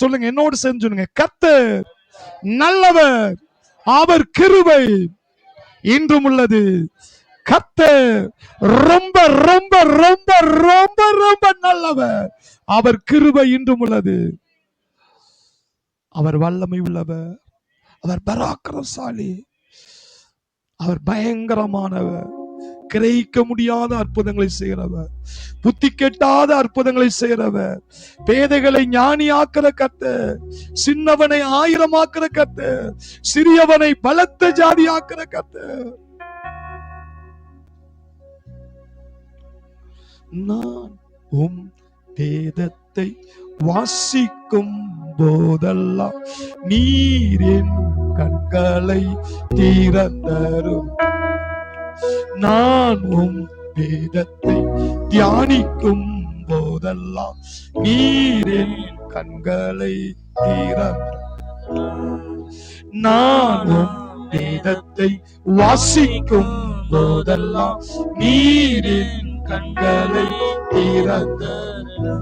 சொல்லுங்க, என்னோடு சேர்ந்து சொல்லுங்க, கர்த்தர் நல்லவர், அவர் கிருபை இன்றும் உள்ளது. கர்த்தர் ரொம்ப ரொம்ப ரொம்ப ரொம்ப ரொம்ப நல்லவர், அவர் கிருபை இன்றும் உள்ளது. அவர் வல்லமை உள்ளவர், அவர் பராக்கிரமசாலி, அவர் பயங்கரமானவர், கிரகிக்க முடியாத அற்புதங்களை செய்கிறவர், புத்தி கெட்டாத அற்புதங்களை செய்கிறவர், பேதைகளை ஞானியாக்குற கர்த்தர், சின்னவனை ஆயிரமாக்குற கர்த்தர், சிறியவனை பலத்த ஜாதியாக்குற கர்த்தர். நான் உம் வேதத்தை வாசிக்கும் போதெல்லாம் நீரின் கண்களை திறந்தரும். நான் உம் வேதத்தை தியானிக்கும் போதெல்லாம் நீரின் கண்களை திறந்தரும். நான் உம் வேதத்தை வாசிக்கும் போதெல்லாம் நீரின் கண்களை திறந்தரும்.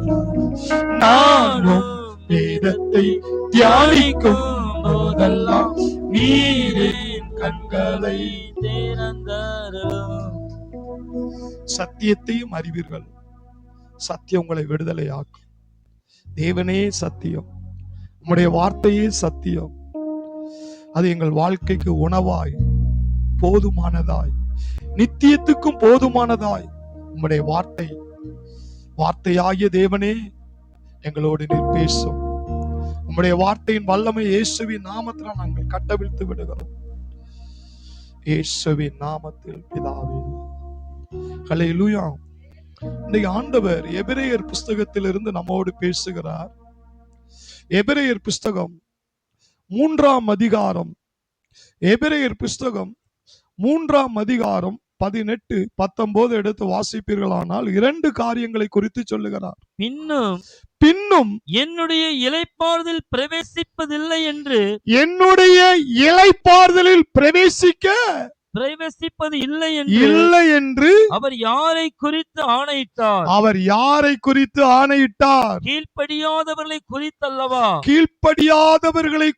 நான் உம் வேதத்தை தியானிக்கும் போதெல்லாம் நீரின் கண்களை திறந்தரும். சத்தியத்தையும் அறிவீர்கள், சத்தியம் உங்களை விடுதலையாக்கும். தேவனே சத்தியம், உம்முடைய வார்த்தையே சத்தியம். அது எங்கள் வாழ்க்கைக்கு உணவாய், போதுமானதாய், நித்தியத்துக்கும் போதுமானதாய் உம்முடைய வார்த்தை, வார்த்தையாகிய தேவனே எங்களோடு நீர் பேசும். உம்முடைய வார்த்தையின் வல்லமை இயேசுவின் நாமத்தில் நாங்கள் கட்டவிழ்த்து விடுகிறோம். இயேசுவின் நாமத்தில் பிதாவே, ஹல்லேலூயா. இன்னைக்கு ஆண்டவர் எபிரேயர் புஸ்தகத்திலிருந்து நம்மோடு பேசுகிறார். எபிரேயர் புஸ்தகம் 3ஆம் அதிகாரம், எபிரேயர் புஸ்தகம் 3ஆம் அதிகாரம் 18, 19 எடுத்து வாசிப்பீர்களானால் 2 காரியங்களை குறித்து சொல்லுகிறார். பின்னும் என்னுடைய இளைப்பாறுதலில் பிரவேசிப்பதில்லை என்று, என்னுடைய இளைப்பாறுதலில் பிரவேசிப்பது இல்லை என்று அவர் யாரை குறித்து ஆணையிட்டார்? அவர் யாரை குறித்து ஆணையிட்டார்? கீழ்ப்படியாதவர்களை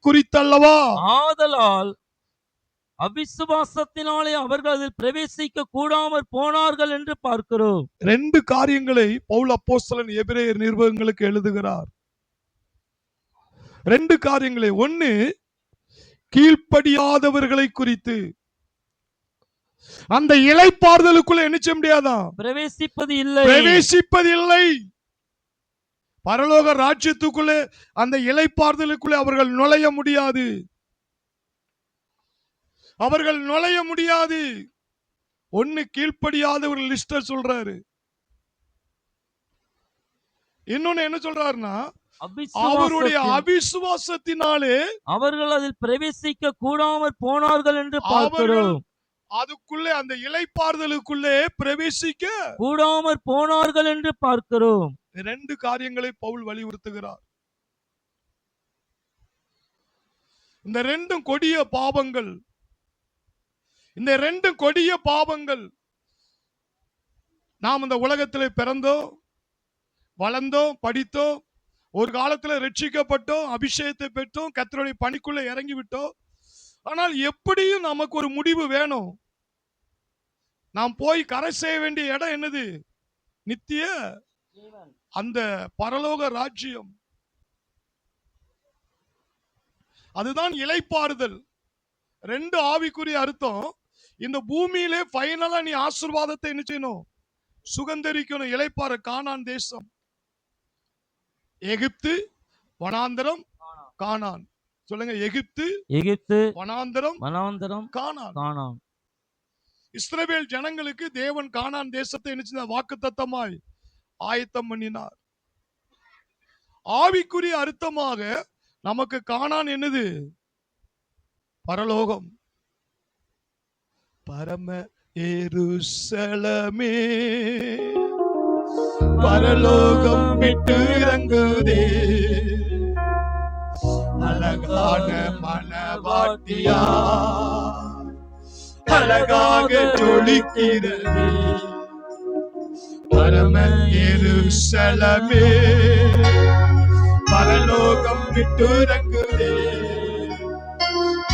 குறித்தல்லவா? ஆதலால் அவிசுவாசத்தினாலே அவர்கள் அதில் பிரவேசிக்க கூடாமற் போனார்கள் என்று பார்க்கிறோம். 2 காரியங்களை பவுல் அப்போஸ்தலன் எபிரேயர் நிருபங்களுக்கு எழுதுகிறார். 2 காரியங்களை. 1, கீழ்ப்படியாதவர்களை குறித்து. அந்த இளைப்பாறுதலுக்குள்ள என்ன செய்ய முடியாதான்? பிரவேசிப்பதில்லை. பரலோக ராஜ்யத்துக்குள்ளே, அந்த இளைப்பாறுதலுக்குள்ளே அவர்கள் நுழைய முடியாது. ஒன்னு கீழ்ப்படியாதவர்கள் லிஸ்ட சொல்றாரு. இன்னொன்னு என்ன சொல்றாருன்னா, அவருடைய அவிசுவாசத்தினாலே அவர்கள் அதில் பிரவேசிக்க கூடாமற் போனார்கள் என்று பார்க்கிறோம். அதுக்குள்ளே, அந்த இளைப்பாறுதலுக்குள்ளே பிரவேசிக்க கூடாமற் போனார்கள் என்று பார்க்கிறோம். 2 காரியங்களை பவுல் வலியுறுத்துகிறார். இந்த 2 கொடிய பாவங்கள், இந்த 2 கொடிய பாவங்கள். நாம் இந்த உலகத்தில் பிறந்தோம், வளர்ந்தோம், படித்தோம், ஒரு காலத்தில் ரட்சிக்கப்பட்டோம், அபிஷேகத்தை பெற்றோம், கர்த்தருடைய பணிக்குள்ள இறங்கி விட்டோம். ஆனால் எப்படியும் நமக்கு ஒரு முடிவு வேணும். நாம் போய் கரை செய்ய வேண்டிய இடம் என்னது? நித்திய அந்த பரலோக ராஜ்யம். அதுதான் இளைப்பாறுதல். 2 ஆவிக்குரிய அர்த்தம். இந்த பூமியிலே ஃபைனலா நீ ஆசீர்வாதத்தை என்ன செய்யணும்? சுகந்தரிக்கணும். இளைப்பாற கானான் தேசம், எகிப்து, வனாந்தரம், கானான். சொல்லுங்க, எகிப்து, வனாந்தரம், கானான். இஸ்ரவேல் ஜனங்களுக்கு தேவன் கானான் தேசத்தை என்ன வாக்குத்தத்தமாய் ஆயத்தம் பண்ணினார். ஆவிக்குரிய அர்த்தமாக நமக்கு கானான் என்னது? பரலோகம். பரம எருசலமே, பரலோகம் விட்டு இறங்குதே, அழகான மணவாட்டியா அழகாக ஜொலிக்கிறது. பரம எருசலமே, பரலோகம் விட்டு இறங்குதே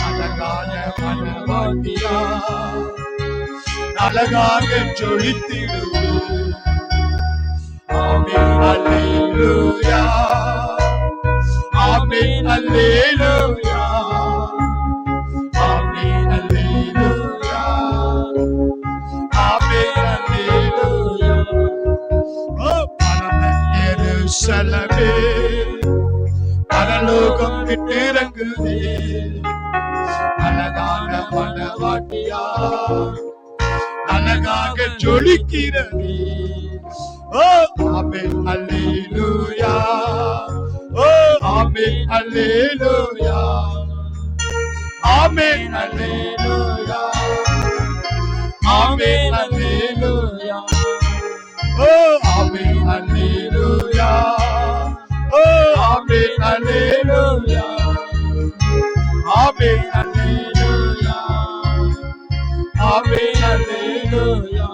அழகான மனவாட்டியா அழகாக ஜொலித்திடுவே ஆமென் அல்லேலூயா ஆமென் அல்லேலூயா ஆமென் அல்லேலூயா ஆமென் அல்லேலூயா ஓ பரம எருசலேமே பரலோகம் விட்டு இறங்குதே அழகான மனவாட்டியா அழகாக ஜொலிக்கிறது ஓ ஆமென் அல்லேலூயா ஓ ஆமென் அல்லேலூயா ஆமென் அல்லேலூயா ஆமென் அல்லேலூயா ஓ ஆமென் அல்லேலூயா ஓ ஆமென் அல்லேலூயா ஆமென் அல்லேலூயா ஆமென் அல்லேலூயா.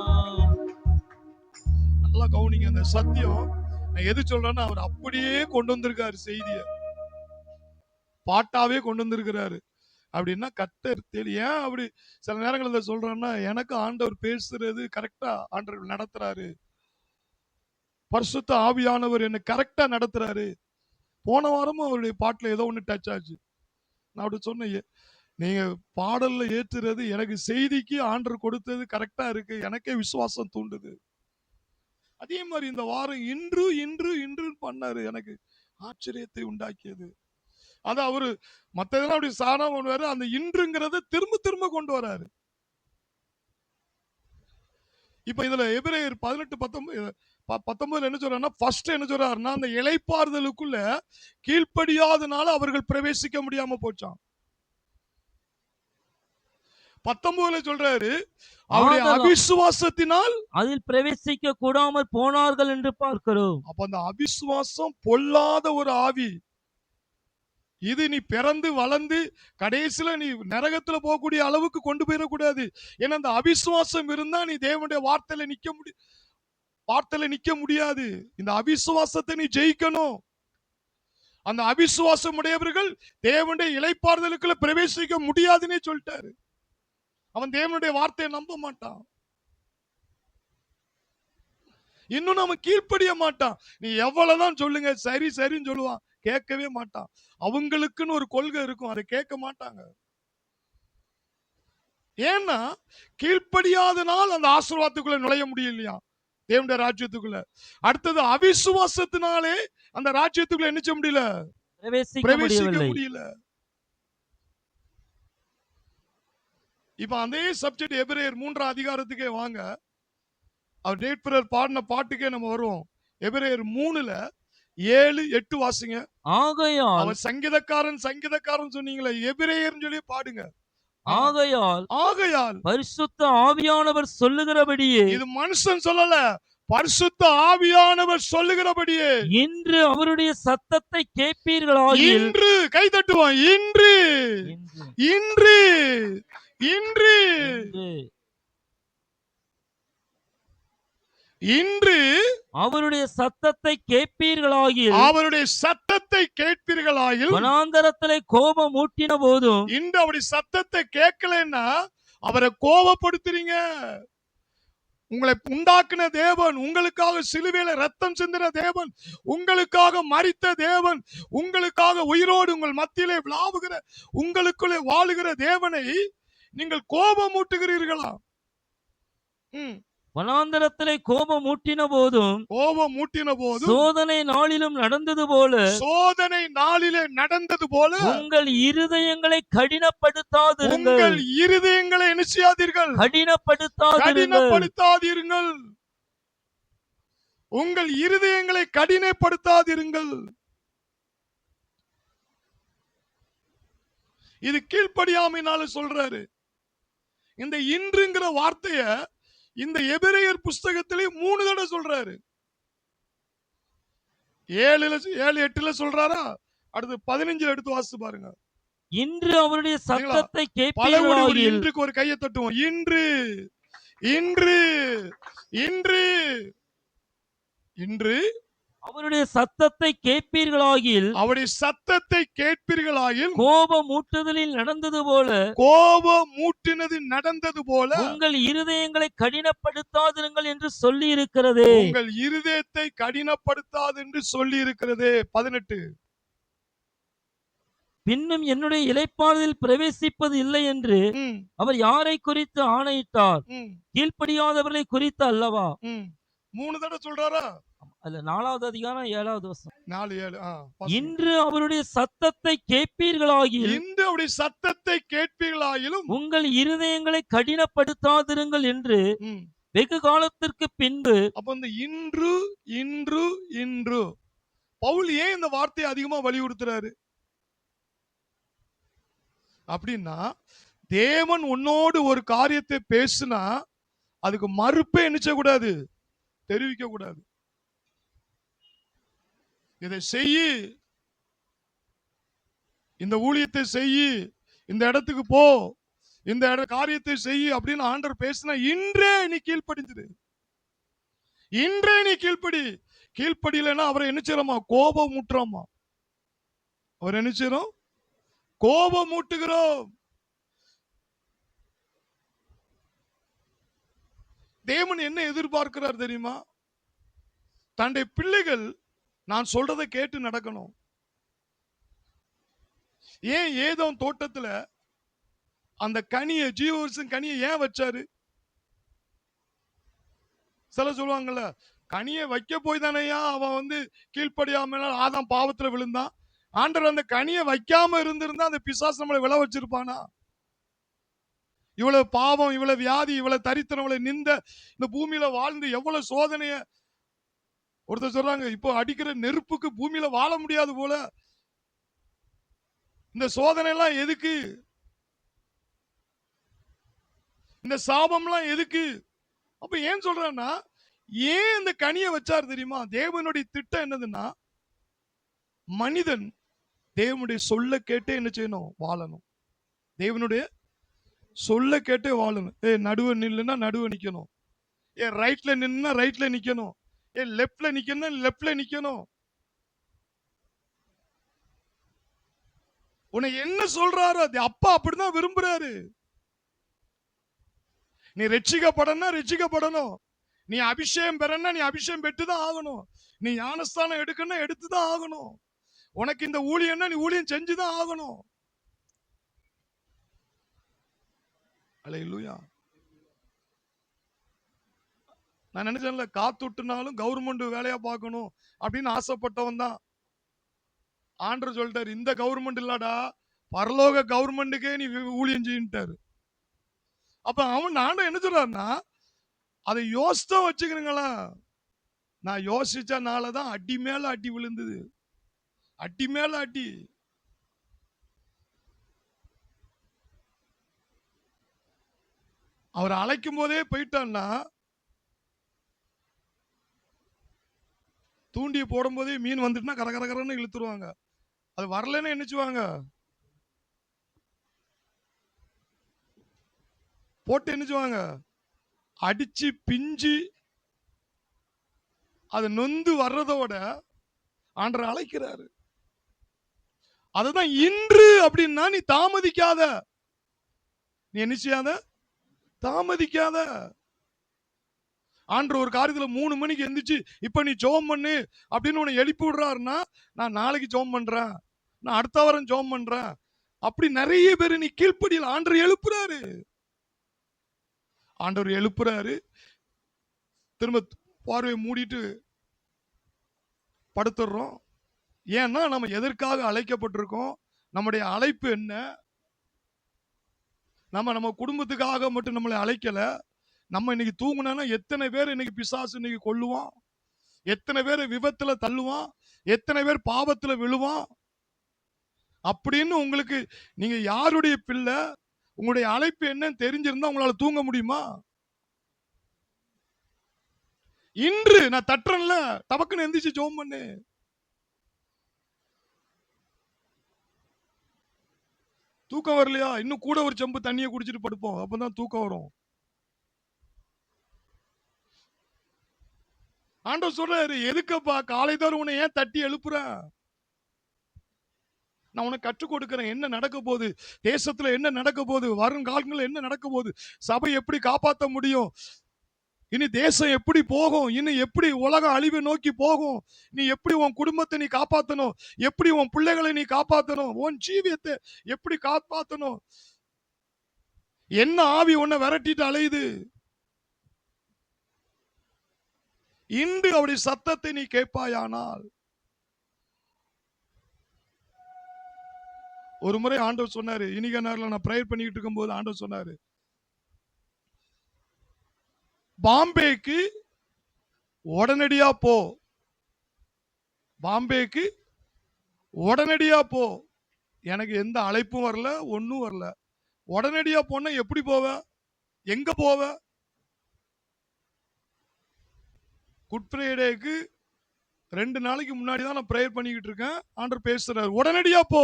நல்லா கவனிங்க, அந்த சத்தியம் நான் எது சொல்றேன்னா அவர் அப்படியே கொண்டு வந்திருக்காரு, செய்திய பாட்டாவே கொண்டு வந்திருக்கிறாரு. அப்படின்னா கர்த்தர் ஏன் அப்படி சில நேரங்களில் சொல்றேன்னா, எனக்கு ஆண்டவர் பேசுறது கரெக்டா ஆண்டவர் நடத்துறாரு, பரிசுத்த ஆவியானவர் என்ன கரெக்டா நடத்துறாரு. போன வாரமும் அவருடைய பாட்டுல ஏதோ ஒண்ணு டச் ஆச்சு. நான் அப்படி சொன்னேன், நீங்க பாடல்ல ஏற்றுறது எனக்கு செய்திக்கு ஆண்டவர் கொடுத்தது கரெக்டா இருக்கு, எனக்கே விசுவாசம் தூண்டுது. அதே மாதிரி இந்த வாரம் இன்று இன்று இன்று பண்ணாரு, எனக்கு ஆச்சரியத்தை உண்டாக்கியது. அது அவரு மத்ததெல்லாம் அப்படி சாணா பண்ணுவாரு, அந்த இன்றுங்கிறத திரும்ப திரும்ப கொண்டு வராரு. இப்ப இதுல எபிரேயர் 18:19 என்ன சொல்றாருன்னா, ஃபர்ஸ்ட் என்ன சொல்றாருன்னா, அந்த இளைப்பாறுதலுக்குள்ள கீழ்ப்படியாதனால அவர்கள் பிரவேசிக்க முடியாம போச்சாம். 19 சொல்றாரு, அவருடைய அவிசுவாசத்தினால் அதில் பிரவேசிக்க கூடாமல் போனார்கள் என்று பார்க்கிறோம். அப்ப அந்த அவிசுவாசம் பொல்லாத ஒரு ஆவி. இது நீ பிறந்து வளர்ந்து கடைசியில நீ நரகத்துல போகக்கூடிய அளவுக்கு கொண்டு போயிடக்கூடாது. ஏன்னா அந்த அவிசுவாசம் இருந்தா நீ தேவனுடைய வார்த்தையில நிக்க முடியாது. இந்த அவிசுவாசத்தை நீ ஜெயிக்கணும். அந்த அவிசுவாசம் உடையவர்கள் தேவனுடைய இளைப்பாறுதலுக்குள்ள பிரவேசிக்க முடியாதுன்னே சொல்லிட்டாரு. அவன் தேவனுடைய வார்த்தையை நம்ப மாட்டான், இன்னும் நம்ம கீழ்ப்படிய மாட்டான். நீ எவ்வளவுதான் சொல்லுங்க, சரி சரின்னு சொல்லுவான், கேட்கவே மாட்டான். அவங்களுக்குன்னு ஒரு கொள்கை இருக்கும், அதை கேட்க மாட்டாங்க. ஏன்னா கீழ்ப்படியாதனால் அந்த ஆசீர்வாதத்துக்குள்ள நுழைய முடியலையா, தேவனுடைய ராஜ்யத்துக்குள்ள. அடுத்தது அவிசுவாசத்தினாலே அந்த ராஜ்யத்துக்குள்ள என்ன செய்ய முடியல, பிரவேசிக்க முடியல. இப்ப அதே சப்ஜெக்ட் எபிரேயர் 3ஆம் அதிகாரத்துக்கே வாங்க. அவர் டேட்பிரர் பாடின பாட்டுக்கே நம்ம வருவோம். எபிரேயர் 3:7-8 வாசிங்க. ஆகையால் அவர் சங்கீதக்காரன் சொன்னீங்களே, எபிரேயர்னு சொல்லி பாடுங்க. ஆகையால் பரிசுத்த ஆவியானவர் சொல்லுகிறபடியே, இது மனுஷன் சொல்லல, பரிசுத்த ஆவியானவர் சொல்லுகிறபடியே, இன்று அவருடைய சத்தத்தை கேட்பீர்களாகில். இன்று கை தட்டுவோம், இன்று இன்று இன்று இன்று அவருடைய சத்தத்தை கேட்பீர்களாகில், அவருடைய சத்தத்தை கேட்பீர்களாகில். வனாந்தரத்திலே கோபம் ஊட்டின போதும், இன்று அவருடைய சத்தத்தை கேட்கலன்னா அவரை கோபப்படுத்துறீங்க. உங்களை உண்டாக்குன தேவன், உங்களுக்காக சிலுவையில ரத்தம் சிந்தின தேவன், உங்களுக்காக மரித்த தேவன், உங்களுக்காக உயிரோடு உங்கள் மத்தியிலே விளாவுகிற, உங்களுக்குள்ளே வாழுகிற தேவனை நீங்கள் கோபமூட்டுகிறீர்களா? வனாந்தரத்திலே கோபம் ஊட்டின போதும், சோதனை நாளிலும் நடந்தது போல, உங்கள் இருதயங்களை கடினப்படுத்தாதிருங்கள். உங்கள் இருதயங்களை என்ன செய்யாதீர்கள், கடினப்படுத்தாதீர்கள். உங்கள் இருதயங்களை கடினப்படுத்தாதீர்கள். இது கீழ்ப்படியாமையினால சொல்றாரு. இந்த இன்றுங்கிற வார்த்தைய இந்த எபிரேயர் புஸ்தகத்திலே 3 தடவை சொல்றாரு. 7:8 சொல்றாரா, அடுத்து 15 எடுத்து வாசித்து பாருங்க. இன்று அவருடைய சத்தத்தை கேட்பீர்களாகில். இன்றுக்கு ஒரு கையை தட்டுவோம். இன்று இன்று இன்று இன்று அவருடைய சத்தத்தை கேட்பீர்களாகில் அவருடைய சத்தத்தை கேட்பீர்களாயில் கோபமூட்டுதலில் நடந்தது போல கோபம் மூட்டினது நடந்தது போல உங்கள் இருதயங்களை கடினப்படுத்தாதிருங்கள் என்று சொல்லி இருக்கிறதே. உங்கள் இருதயத்தை கடினப்படுத்தாது என்று சொல்லி இருக்கிறது. 18. பின்னும் என்னுடைய இளைப்பாறுதலில் பிரவேசிப்பது இல்லை என்று ம், அவர் யாரை குறித்து ஆணையிட்டார்? ம், கீழ்ப்படியாதவர்களை குறித்து அல்லவா? ம். 3 தடவை சொல்றாரா? அதுல 4வது அதிகாரம் 7வது வசனம். 4, 7. வாசிங்க. இன்று அவருடைய சத்தத்தை கேட்பீர்களாகில் இன்று அவருடைய சத்தத்தை கேட்பீர்களாயிலும் உங்கள் இருதயங்களை கடினப்படுத்தாதிருங்கள் என்று ம். வெகு காலத்திற்கு பின்பு அப்ப இந்த இன்று இன்று இன்று பவுல் ஏன் இந்த வார்த்தையை அதிகமா வலியுறுத்துறாரு அப்படின்னா, தேவன் உன்னோடு ஒரு காரியத்தை பேசுனா அதுக்கு மறுப்பே என்ன செய்யக்கூடாது, தெரிவிக்க கூடாது. இதை செய்யி, இந்த ஊழியத்தை செய்யி, இந்த இடத்துக்கு போ, இந்த காரியத்தை செய்யி அப்படின்னு ஆண்டவர் பேசினா இன்றே நீ கீழ்ப்படிஞ்சிரு. இன்றே நீ கீழ்ப்படி. கீழ்ப்படியலைன்னா அவரை என்ன செய்யறோமா, கோபம் ஊட்டுறோமா. அவர் என்ன செய்யறோம், கோபம் ஊட்டுகிறோம். தேவன் என்ன எதிர்பார்க்கிறார் தெரியுமா? தன்னுடைய பிள்ளைகள் நான் சொல்றதை கேட்டு நடக்கணும். ஏன் ஏதோம் தோட்டத்துல அந்த கனியை, ஜீவவருஷம் கனியை ஏன் வச்சாரு? சில சொல்லுவாங்கல்ல, கனியை வைக்க போய் தானையா அவன் வந்து கீழ்ப்படியாம ஆதாம் பாவத்துல விழுந்தான். ஆண்டவர் அந்த கனியை வைக்காம இருந்திருந்தா அந்த பிசாசு நம்மளை விழ வச்சிருப்பானா? இவ்வளவு பாவம், இவ்வளவு வியாதி, இவ்வளவு தரித்திரம், இவ்வளவு நிந்த இந்த பூமியில வாழ்ந்து எவ்வளவு சோதனைய. ஒருத்தர் சொல்றாங்க, இப்போ அடிக்கிற நெருப்புக்கு பூமியில வாழ முடியாது போல. இந்த சோதனை எல்லாம் எதுக்கு? இந்த சாபம்லாம் எதுக்கு? அப்ப ஏன் சொல்றேன்னா, ஏன் இந்த கனியை வச்சார் தெரியுமா? தேவனுடைய திட்டம் என்னதுன்னா, மனிதன் தேவனுடைய சொல்ல கேட்டே என்ன செய்யணும், வாழணும். தேவனுடைய சொல்ல கேட்டே வாழணும். நடுவ நில்லுன்னா நடுவ நிக்கணும். ரைட்ல நின்னா ரைட்ல நிக்கணும். லெப்ட்ல நிக்கணும், லெப்ட்ல நிக்கணும். உன்னை என்ன சொல்றாரோ அது அப்பா அப்படிதான் விரும்புறாரு. நீ ரட்சிக்கப்படனா ரட்சிக்கப்படணும். நீ அபிஷேகம் பெறனா நீ அபிஷேகம் பெற்றுதான் ஆகணும். நீ ஞானஸ்தானம் எடுக்கணும், எடுத்துதான் ஆகணும். உனக்கு இந்த ஊழியம்னா நீ ஊழியம் செஞ்சுதான் ஆகணும். அல்லேலூயா. நான் நினைச்சேன்ல, காத்துட்டுனாலும் கவர்மெண்ட் வேலையா பார்க்கணும் அப்படின்னு ஆசைப்பட்டவன் தான். ஆண்டவர் சொல்லிட்டாரு, இந்த கவர்மெண்ட் இல்லடா, பரலோக கவர்மெண்ட்டுக்கே நீ ஊழியம் செய்யிட்டாரு. அப்ப அவன் ஆண்டவர் என்ன சொல்றாருன்னா, அதை யோசித்தான் வச்சுக்கிறீங்களா? நான் யோசிச்சனாலதான் அடி மேல அடி விழுந்தது. அடி மேல அடி. அவர் அழைக்கும் போதே போயிட்டான்னா, தூண்டிய போடும் போதே மீன் வந்துட்டுனா கரகரன்னு இழுத்துருவாங்க. அது வரலன்னு என்னச்சுவாங்க, போட்டு என்னச்சுவாங்க, அடிச்சு பிஞ்சு அது நொந்து வர்றதோட ஆண்டவர் அழைக்கிறாரு. அதுதான் இன்று அப்படின்னா, நீ தாமதிக்காத. நீ என்ன செய்யாத, தாமதிக்காத. ஆண்டவர் ஒரு காரியத்துல 3 மணிக்கு எந்திரிச்சு இப்ப நீ ஜெபம் பண்ணு அப்படின்னு உன்னை எழுப்பி விடுறாருன்னா, நான் நாளைக்கு ஜெபம் பண்றேன், நான் அடுத்த வாரம் ஜெபம் பண்றேன், அப்படி நிறைய பேர் நீ கீழ்ப்படியில் ஆண்டவர் எழுப்புறாரு. ஆண்டவர் எழுப்புறாரு. திரும்ப பார்வையை மூடிட்டு படுத்துடுறோம். ஏன்னா நம்ம எதற்காக அழைக்கப்பட்டிருக்கோம், நம்முடைய அழைப்பு என்ன? நம்ம குடும்பத்துக்காக மட்டும் நம்மளை அழைக்கல. நம்ம இன்னைக்கு தூங்குனா எத்தனை பேர் இன்னைக்கு பிசாசு இன்னைக்கு கொல்லுவான், எத்தனை பேர் விபத்துல தள்ளுவான், எத்தனை பேர் பாவத்துல விழுவான். அப்படின்னு உங்களுக்கு, நீங்க யாருடைய பிள்ளை, உங்களுடைய அழைப்பு என்னன்னு தெரிஞ்சிருந்தா உங்களால தூங்க முடியுமா? இன்று நான் தட்டுறேன்ல, டபக்குன்னு எந்திரிச்சு ஜெபம் பண்ணு. தூக்கம் வரலையா, இன்னும் கூட ஒரு செம்பு தண்ணியை குடிச்சிட்டு படுப்போம், அப்பதான் தூக்கம் வரும். ஆண்டவர் சொல்றாரு, எதுக்குப்பா காலைதோறும் உன்னை ஏன் தட்டி எழுப்புறேன்? நான் உனக்கு கற்றுக் கொடுக்கிறேன் என்ன நடக்க போகுது, தேசத்துல என்ன நடக்க போகுது, வருங்காலங்களில் என்ன நடக்க போகுது, சபை எப்படி காப்பாற்ற முடியும், இனி தேசம் எப்படி போகும், இனி எப்படி உலகம் அழிவை நோக்கி போகும், நீ எப்படி உன் குடும்பத்தை நீ காப்பாற்றணும், எப்படி உன் பிள்ளைகளை நீ காப்பாற்றணும், உன் ஜீவியத்தை எப்படி காப்பாற்றணும், என்ன ஆவி உன்னை விரட்டிட்டு அலையுது, இன்று அவருடைய சத்தத்தை நீ கேட்பாயானால். ஒரு முறை ஆண்டவர் சொன்னாரு, இன்னைக்கு நேரத்தில் நான் ப்ரேயர் பண்ணிட்டு இருக்கும் போது ஆண்டவர் சொன்னாரு, பாம்பேக்கு உடனடியா போ, பாம்பேக்கு உடனடியா போ. எனக்கு எந்த அழைப்பும் வரல, ஒன்னும் வரல. உடனடியா போனா எப்படி போவ, எங்க போவ? குட் ஃப்ரைடேக்கு 2 நாளைக்கு முன்னாடி தான் நான் ப்ரேயர் பண்ணிக்கிட்டு இருக்கேன். ஆண்டவர் பேசுறாரு, உடனடியா போ.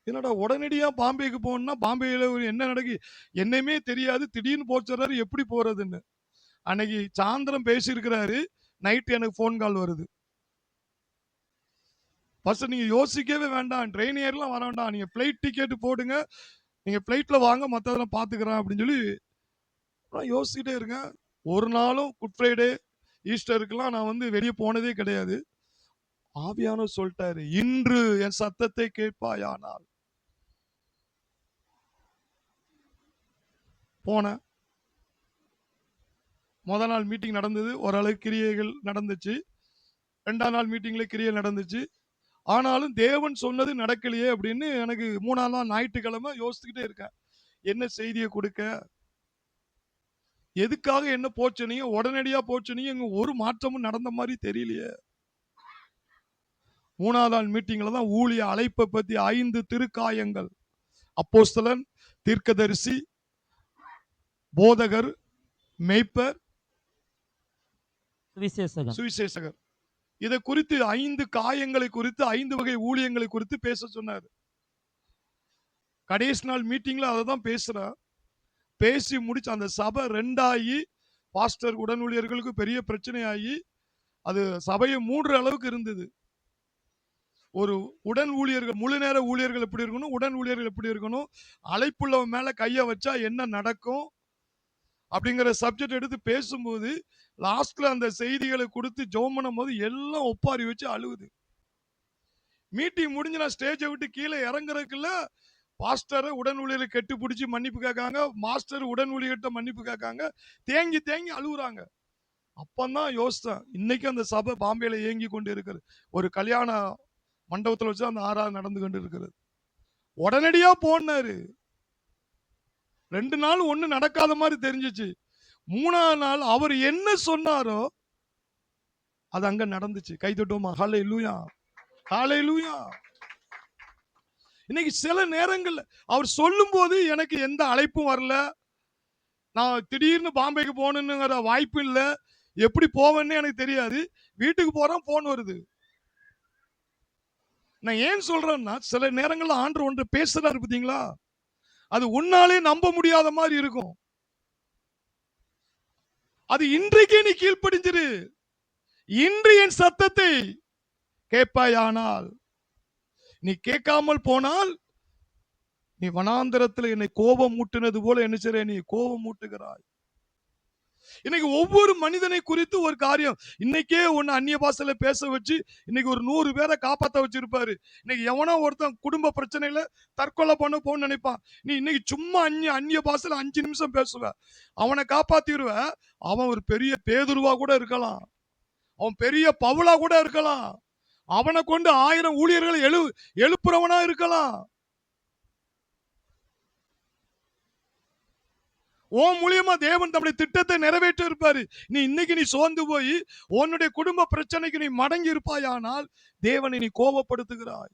என்னடா உடனடியா பாம்பேக்கு போனா, பாம்பேல என்ன நடக்கு என்னமே தெரியாது, திடீர்னு போச்சுறாரு, எப்படி போறதுன்னு. அன்னைக்கு சாயந்தரம் பேசியிருக்கிறாரு, நைட் எனக்கு ஃபோன் கால் வருது. ஃபர்ஸ்ட் நீங்க யோசிக்கவே வேண்டாம், ட்ரெயின் ஏறலாம் வர வேண்டாம், நீங்க ஃபிளைட் டிக்கெட் போடுங்க, நீங்க ஃபிளைட்ல வாங்க, மற்றதெல்லாம் பார்த்துக்கிறேன் அப்படின்னு சொல்லி யோசிச்சுட்டே இருக்கேன். ஒரு நாளும் குட் ஃப்ரைடே ஈஸ்டருக்குலாம் நான் வந்து வெளியே போனதே கிடையாது. ஆவியானவர் சொல்லிட்டாரு, இன்று என் சத்தத்தை கேட்பாயானால். போனேன். முதல் நாள் மீட்டிங் நடந்தது, ஓரளவுக்கு கிரியைகள் நடந்துச்சு. 2ஆம் நாள் மீட்டிங்ல கிரியை நடந்துச்சு. ஆனாலும் தேவன் சொன்னது நடக்கலையே அப்படின்னு எனக்கு 3ஆம் நாள் ஞாயிற்றுக்கிழமை யோசிச்சுக்கிட்டே இருக்கேன். என்ன செய்தியை கொடுக்க, எதுக்காக என்ன போச்சுனீங்க, உடனடியா போச்சுனீங்க, இங்க ஒரு மாற்றமும் நடந்த மாதிரி தெரியலையே. 3ஆம் நாள் மீட்டிங்ல தான் ஊழிய அழைப்பை பத்தி 5 திருக்காயங்கள், அப்போஸ்தலன், தீர்க்கதரிசி, போதகர், மேய்ப்பர், சுவிசேஷகர், இதை குறித்து 5 காயங்களை குறித்து 5 வகை ஊழியங்களை குறித்து பேச சொன்னார். கடைசி நாள் மீட்டிங்ல அதை தான் பேசுறேன். பேசி முடிச்சு அந்த சபை 2ஆகி, பாஸ்டர் உடன் ஊழியர்களுக்கு பெரிய பிரச்சனை ஆகி, அது சபையை 3 அளவுக்கு இருந்தது. ஒரு உடன் ஊழியர்கள், முழு நேர ஊழியர்கள் எப்படி இருக்கணும், உடன் ஊழியர்கள் எப்படி இருக்கணும், அழைப்புள்ளவன் மேல கையை வச்சா என்ன நடக்கும் அப்படிங்கிற சப்ஜெக்ட் எடுத்து பேசும்போது, லாஸ்ட்ல அந்த செய்திகளை கொடுத்து ஜெபம் பண்ணும் போது எல்லாம் ஒப்பாரி வச்சு அழுகுது. மீட்டிங் முடிஞ்சு நான் ஸ்டேஜை விட்டு கீழே இறங்குறதுக்குள்ள பாஸ்டரை உடன் ஊழியரை கெட்டு பிடிச்சி மன்னிப்பு கேட்காங்க, மாஸ்டர் உடன் ஊழியர்கிட்ட மன்னிப்பு கேட்காங்க, தேங்கி தேங்கி அழுகுறாங்க. அப்பந்தான் யோசித்தேன், இன்னைக்கு அந்த சபை பாம்பேல இயங்கி கொண்டு இருக்கிறது. ஒரு கல்யாண மண்டபத்தில் வச்சு அந்த ஆராதனை நடந்து கொண்டு இருக்கிறது. உடனடியா போனாரு. 2 நாள் ஒண்ணு நடக்காத மாதிரி தெரிஞ்சிச்சு. 3ஆம் நாள் அவர் என்ன சொன்னாரோ அது அங்க நடந்துச்சு. கை தட்டுவோமா? ஹல்லேலூயா, ஹல்லேலூயா. இன்னைக்கு சில நேரங்கள்ல அவர் சொல்லும் போது எனக்கு எந்த அழைப்பும் வரல, நான் திடீர்னு பாம்பேக்கு போகணுங்கிற வாய்ப்பு இல்லை, எப்படி போவேன்னு எனக்கு தெரியாது. வீட்டுக்கு போறேன், போன் வருது. நான் ஏன் சொல்றேன்னா, சில நேரங்கள்ல ஆண்டவர் ஒன்று பேசுறாரு பார்த்தீங்களா, அது உன்னாலே நம்ப முடியாத மாதிரி இருக்கும். அது இன்றைக்கே நீ கீழ்ப்படிஞ்சிரு. இன்று என் சத்தத்தை கேட்பாயானால். நீ கேட்காமல் போனால் நீ வனாந்தரத்தில் என்னை கோபம் மூட்டினது போல என்ன செய்ற, நீ கோபம் மூட்டுகிறாய். இன்னைக்கு ஒவ்வொரு மனிதனை குறித்து ஒரு காரியம், இன்னைக்கே ஒன்னு அந்நிய பாஷையில பேச வச்சு இன்னைக்கு ஒரு 100 பேரை காப்பாற்ற வச்சிருப்பாரு. இன்னைக்கு எவனோ ஒருத்தன் குடும்ப பிரச்சனையில தற்கொலை பண்ண போன்னு நினைப்பான். நீ இன்னைக்கு சும்மா அந்நிய பாஷையில 5 நிமிஷம் பேசுவ, அவனை காப்பாத்திடுவ. அவன் ஒரு பெரிய பேதுருவா கூட இருக்கலாம், அவன் பெரிய பவுலா கூட இருக்கலாம், அவனை கொண்டு 1000 ஊழியர்களை எழுப்புறவனா இருக்கலாம். ஓ மூலியமா தேவன் தம்முடைய திட்டத்தை நிறைவேற்ற இருப்பாரு. நீ இன்னைக்கு நீ சோர்ந்து போய் உன்னுடைய குடும்ப பிரச்சனைக்கு நீ மடங்கி இருப்பாயானால் தேவனை நீ கோபப்படுத்துகிறாய்.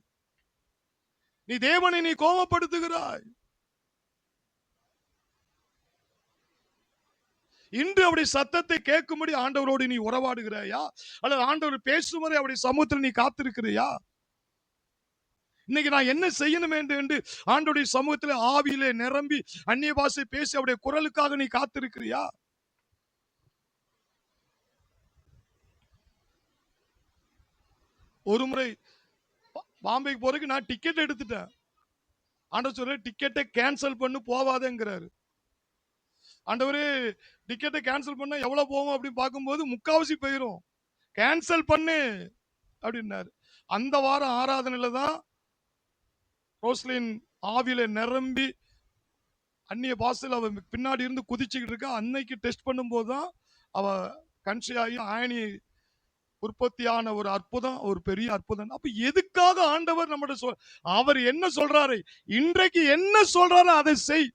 நீ தேவனை நீ கோபப்படுத்துகிறாய். இன்று அவருடைய சத்தத்தை கேட்கும்படி ஆண்டவரோடு நீ உறவாடுகிறாயா, அல்லது ஆண்டவர் பேசும் வரை அவருடைய சமூகத்தில் நீ காத்திருக்கிறியா? இன்னைக்கு நான் என்ன செய்யணும் என்று ஆண்டவருடைய சமூகத்தில் ஆவியிலே நிரம்பி அந்நிய பாஷை பேசி அவருடைய குரலுக்காக நீ காத்திருக்கிறியா? ஒரு முறை பாம்பேக்கு போறதுக்கு நான் டிக்கெட் எடுத்துட்டேன். ஆண்டவர் சொல்ற டிக்கெட்டை கேன்சல் பண்ணு போவாதேங்கிறாரு. ஆண்டவரே டிக்கெட்டை கேன்சல் பண்ணா எவ்வளவு போவோம் அப்படின்னு பார்க்கும்போது முக்காவாசி போயிரும். கேன்சல் பண்ணு அப்படின்னாரு. அந்த வாரம் ஆராதனையில தான் ரோஸ்லின் ஆவியில நிரம்பி அந்நிய பாசையில் அவ பின்னாடி இருந்து குதிச்சுக்கிட்டு இருக்கா. அன்னைக்கு டெஸ்ட் பண்ணும்போது தான் அவ கன்சியாகி ஆயனி உற்பத்தியான ஒரு அற்புதம், ஒரு பெரிய அற்புதம். அப்ப எதுக்காக ஆண்டவர் நம்மகிட்ட அவர் என்ன சொல்றாரு, இன்றைக்கு என்ன சொல்றாரு அதை செய்.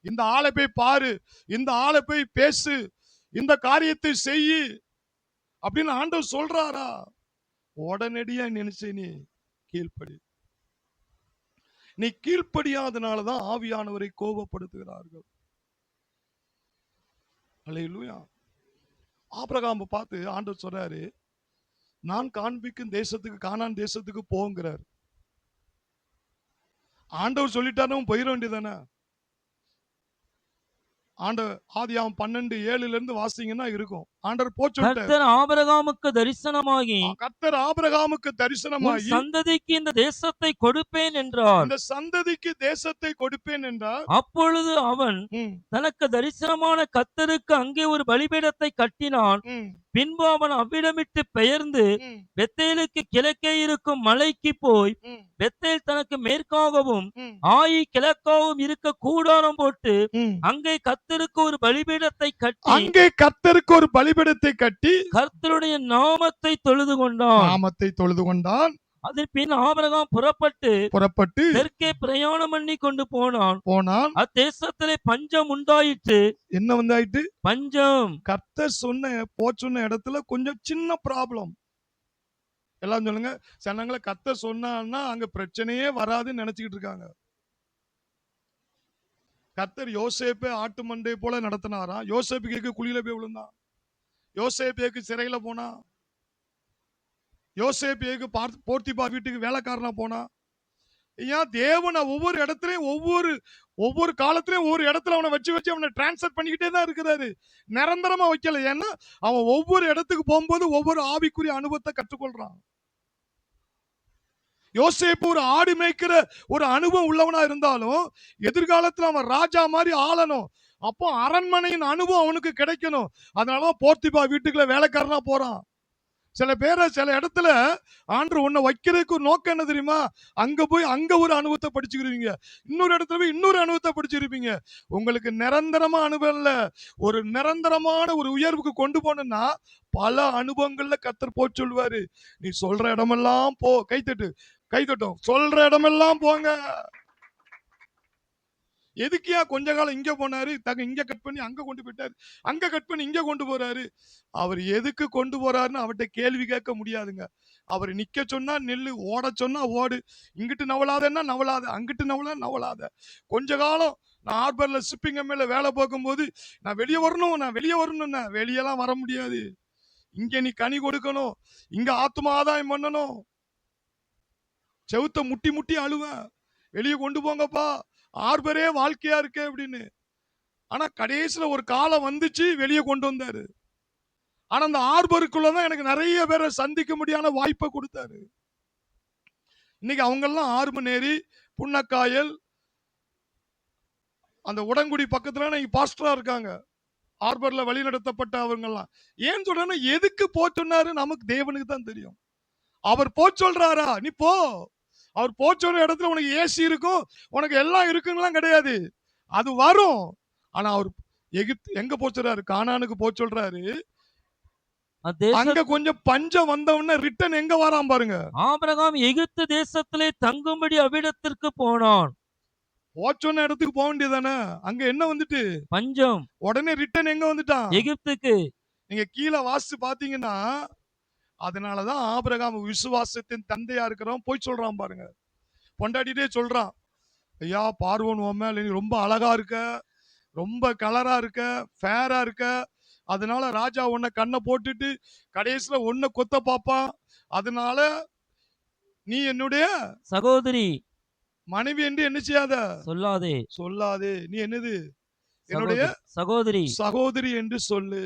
இந்த ஆளை போய் பாரு, இந்த ஆளை போய் பேசு, இந்த காரியத்தை செய் அப்படின்னு ஆண்டவர் சொல்றாரா? உடனடியா நினைச்சு நீ கீழ்ப்படி. நீ கீழ்ப்படியாதனாலதான் ஆவியானவரை கோபப்படுத்துகிறார்கள். அல்லேலூயா. ஆபிரகாமை பார்த்து ஆண்டவர் சொல்றாரு, நான் காண்பிக்கும் தேசத்துக்கு, கானான் தேசத்துக்கு போங்கிறார். ஆண்டவர் சொல்லிட்டாரும் போயிட வேண்டியதானே. ஆண்டவர் ஆதியாகமம் 12:7 இருந்து வாசிங்கன்னா இருக்கும். ஆண்டவர் போ சொல்லிட்டார். கர்த்தர் ஆபிரகாமுக்கு தரிசனமாகி, கர்த்தர் ஆபிரகாமுக்கு உன் தரிசனமாகி, சந்ததிக்கு இந்த தேசத்தை கொடுப்பேன் என்றார். இந்த சந்ததிக்கு தேசத்தை கொடுப்பேன் என்றார். அப்பொழுது அவன் தனக்கு தரிசனமான கர்த்தருக்கு அங்கே ஒரு பலிபீடத்தை கட்டினான். பின்பு அவன் அவ்விடமிட்டு பெயர்ந்து பெத்தேலுக்கு கிழக்கே இருக்கும் மலைக்கு போய், பெத்தேல் தனக்கு மேற்காகவும் ஆயி கிழக்காகவும் இருக்க கூடாரம் போட்டு அங்கே கர்த்தருக்கு ஒரு பலிபீடத்தை கட்டி கர்த்தருடைய நாமத்தை தொழுது கொண்டான். அதன் பின் ஆபிரகாம் புறப்பட்டு தெற்கே பிரயாணம் பண்ணி கொண்டு போனான். அத்தேசத்திலே பஞ்சம் உண்டாயிற்று. என்ன உண்டாயிற்று? பஞ்சம். கர்த்தர் சொன்ன இடத்துல கொஞ்சம் சின்ன ப்ராப்ளம். எல்லாம் சொல்லுங்க, ஜனங்களை கர்த்தர் சொன்னா அங்க பிரச்சனையே வராதுன்னு நினைச்சுக்கிட்டு இருக்காங்க. கர்த்தர் யோசேப்பை ஆட்டு மண்டை போல நடத்தினாராம். யோசேப்புக்கு குழியில போய் விழுந்தான். யோசேப்புக்கு சிறையில போனா. யோசேப்புக்கு போர்த்திபா வீட்டுக்கு வேலைக்காரனா போனா. ஏன் தேவன் ஒவ்வொரு இடத்துலயும் ஒவ்வொரு காலத்திலயும் ஒவ்வொரு இடத்துல அவனை வச்சு அவனை டிரான்ஸ்ஃபர் பண்ணிக்கிட்டே தான் இருக்கிறாரு. நிரந்தரமா வைக்கல. ஏன்னா அவன் ஒவ்வொரு இடத்துக்கு போகும்போது ஒவ்வொரு ஆவிக்குரிய அனுபவத்தை கற்றுக்கொள்றான். யோசேப்பு ஒரு ஆடு மேய்க்கிற ஒரு அனுபவம் உள்ளவனா இருந்தாலும் எதிர்காலத்தில் அவன் ராஜா மாதிரி ஆளணும். அப்போ அரண்மனையின் அனுபவம் அவனுக்கு கிடைக்கணும். அதனாலதான் போர்த்திபா வீட்டுக்குள்ள வேலைக்காரனா போறான். சில பேரை சில இடத்துல ஆண்டவர் உன்னை வைக்கிறதுக்கு ஒரு நோக்கம் என்ன தெரியுமா? அங்க போய் அங்க ஒரு அனுபவத்தை படிச்சுக்கிறீங்க, இன்னொரு இடத்துல போய் இன்னொரு அனுபவத்தை படிச்சிருப்பீங்க. உங்களுக்கு நிரந்தரமா அனுபவம் இல்ல, ஒரு நிரந்தரமான ஒரு உயர்வுக்கு கொண்டு போனா பல அனுபவங்கள்ல கர்த்தர் போய் சொல்லுவாரு. நீ சொல்ற இடமெல்லாம் போ. கைத்தட்டும். சொல்ற இடமெல்லாம் போங்க. எதுக்கியா கொஞ்ச காலம் இங்க போனாரு, இங்க கட் பண்ணி அங்க கொண்டு போயிட்டாரு, அங்க கட் பண்ணி இங்க கொண்டு போறாரு. அவர் எதுக்கு கொண்டு போறாருன்னு அவர்கிட்ட கேள்வி கேட்க முடியாதுங்க. அவர் நிக்க சொன்னா நெல்லு, ஓட சொன்னா ஓடு, இங்கிட்டு நவலாதன்னா நவலாத, அங்கிட்டு நவலாத. கொஞ்ச காலம் நான் ஹார்பர்ல ஷிப்பிங் கம்பெனில வேலை பார்க்கும்போது நான் வெளியே வரணும், வெளியெல்லாம் வர முடியாது. இங்க நீ கனி கொடுக்கணும், இங்க ஆத்ம ஆதாயம் பண்ணணும். செவுத்த முட்டி அழுவேன், வெளியே கொண்டு போங்கப்பா, ஆர்பரே வாழ்க்கையா இருக்கு அப்படின்னு. ஆனா கடைசியில ஒரு காலம் வந்துச்சு, வெளியே கொண்டு வந்தாரு. ஆனா அந்த ஆர்பருக்குள்ளதான் எனக்கு நிறைய பேரை சந்திக்க முடியாத வாய்ப்பை கொடுத்தாரு. இன்னைக்கு அவங்க எல்லாம் ஆர்பர் நேரி, புன்னக்காயல், அந்த உடங்குடி பக்கத்துல இன்னைக்கு பாஸ்டரா இருக்காங்க. ஆர்பர்ல வழி நடத்தப்பட்ட அவங்க எல்லாம். ஏன் சொல்றேன்னா, எதுக்கு போ சொன்னாரு நமக்கு தேவனுக்கு தான் தெரியும். அவர் போ சொல்றாரா, நீ போ. அவர் போச்சோட இடத்துல உனக்கு ஏசி இருக்கும், உனக்கு எல்லாம் இருக்குங்கலாம் கிடையாது. அது வரும். ஆனா அவர் எங்க போச்சுறாரு? கானானுக்கு போச்சொல்றாரு. அங்க கொஞ்சம் பஞ்சம் வந்தவன ரிட்டர்ன் எங்க வரான் பாருங்க. ஆபிரகாம் எகிப்து தேசத்திலே தங்கும்படி அவ்விடத்திற்கு போனான். போச்சோன இடத்துக்கு போக வேண்டியதானே? அங்க என்ன வந்துட்டு? பஞ்சம். உடனே ரிட்டர்ன் எங்க வந்துட்டான்? எகிப்துக்கு. நீங்க கீழே வாசிச்சு பாத்தீங்கன்னா, அதனாலதான் ஆபிரகாம் விசுவாசத்தின் தந்தையா இருக்கிறவன் போய் சொல்றான் பாருங்க. பொண்டாட்டிட்டே சொல்றான், ஐயா பார்வோன் உன் மேல நீ ரொம்ப அழகா இருக்க, ரொம்ப கலரா இருக்க, ஃபேரா இருக்க, அதனால ராஜா உன்னை கண்ணை போட்டுட்டு கடைசியில உன்னை கொத்த பாப்பான். அதனால நீ என்னுடைய சகோதரி மனைவி என்று என்ன செய்யாத, சொல்லாதே. நீ என்னது? என்னுடைய சகோதரி என்று சொல்லு.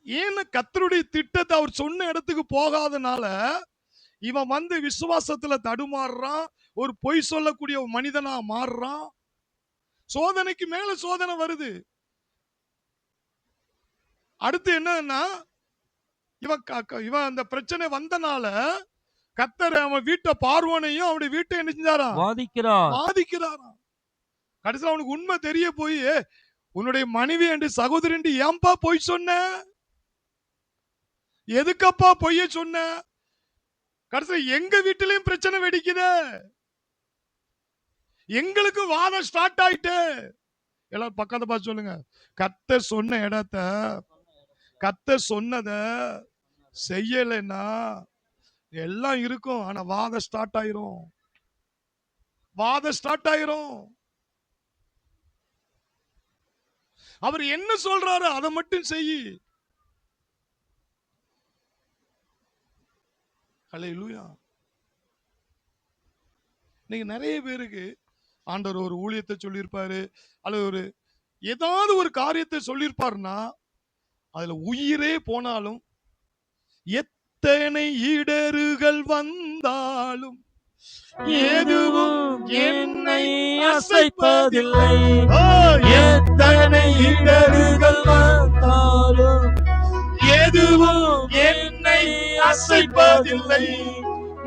ஏன்னா கர்த்தருடைய திட்டத்தை அவர் சொன்ன இடத்துக்கு போகாதனால இவன் வந்து விசுவாசத்துல தடுமாறுறான், ஒரு பொய் சொல்லக்கூடிய ஒரு மனிதனா மாறுறான். சோதனைக்கு மேல சோதனை வருது. அடுத்து என்னன்னா இவன் அந்த பிரச்சனை வந்தனால கர்த்தர் அவன் வீட்டை பார்வோனையும் அவனுடைய வீட்டை என்ன செஞ்சாராம்? வாதிக்கிறார். வாதிக்கிறாராம். கடைசியில் அவனுக்கு உண்மை தெரிய போய் உன்னுடைய மனைவி என்று சகோதரி என்று ஏன்பா பொய் சொன்ன? எதுக்கப்பா பொய்ய சொன்ன? கடைசியில் எங்க வீட்டிலையும் பிரச்சனை வெடிக்குது, எங்களுக்கு வாதம் ஸ்டார்ட் ஆயிட்டு. எல்லாரும் பக்கத்தை பார்த்து சொல்லுங்க, கர்த்தர் சொன்ன இடத்த கர்த்தர் சொன்னத செய்யலைன்னா எல்லாம் இருக்கும், ஆனா வாதம் ஸ்டார்ட் ஆயிரும். வாதம் ஸ்டார்ட் ஆயிரும். அவர் என்ன சொல்றாரு அதை மட்டும் செய். ஹல்லேலூயா. நீங்க நிறைய பேருக்கு ஆண்டவர் ஒரு ஊழியத்தை சொல்லியிருப்பாரு, அல்லது ஒரு ஏதாவது ஒரு காரியத்தை சொல்லியிருப்பாருன்னா அதுல உயிரே போனாலும், எத்தனை இடறுகள் வந்தாலும் எதுவும் என்னை அசைப்பதில்லை. எத்தனை இடர்கள் வந்தாலும் எதுவும் என்னை அசைப்பதில்லை.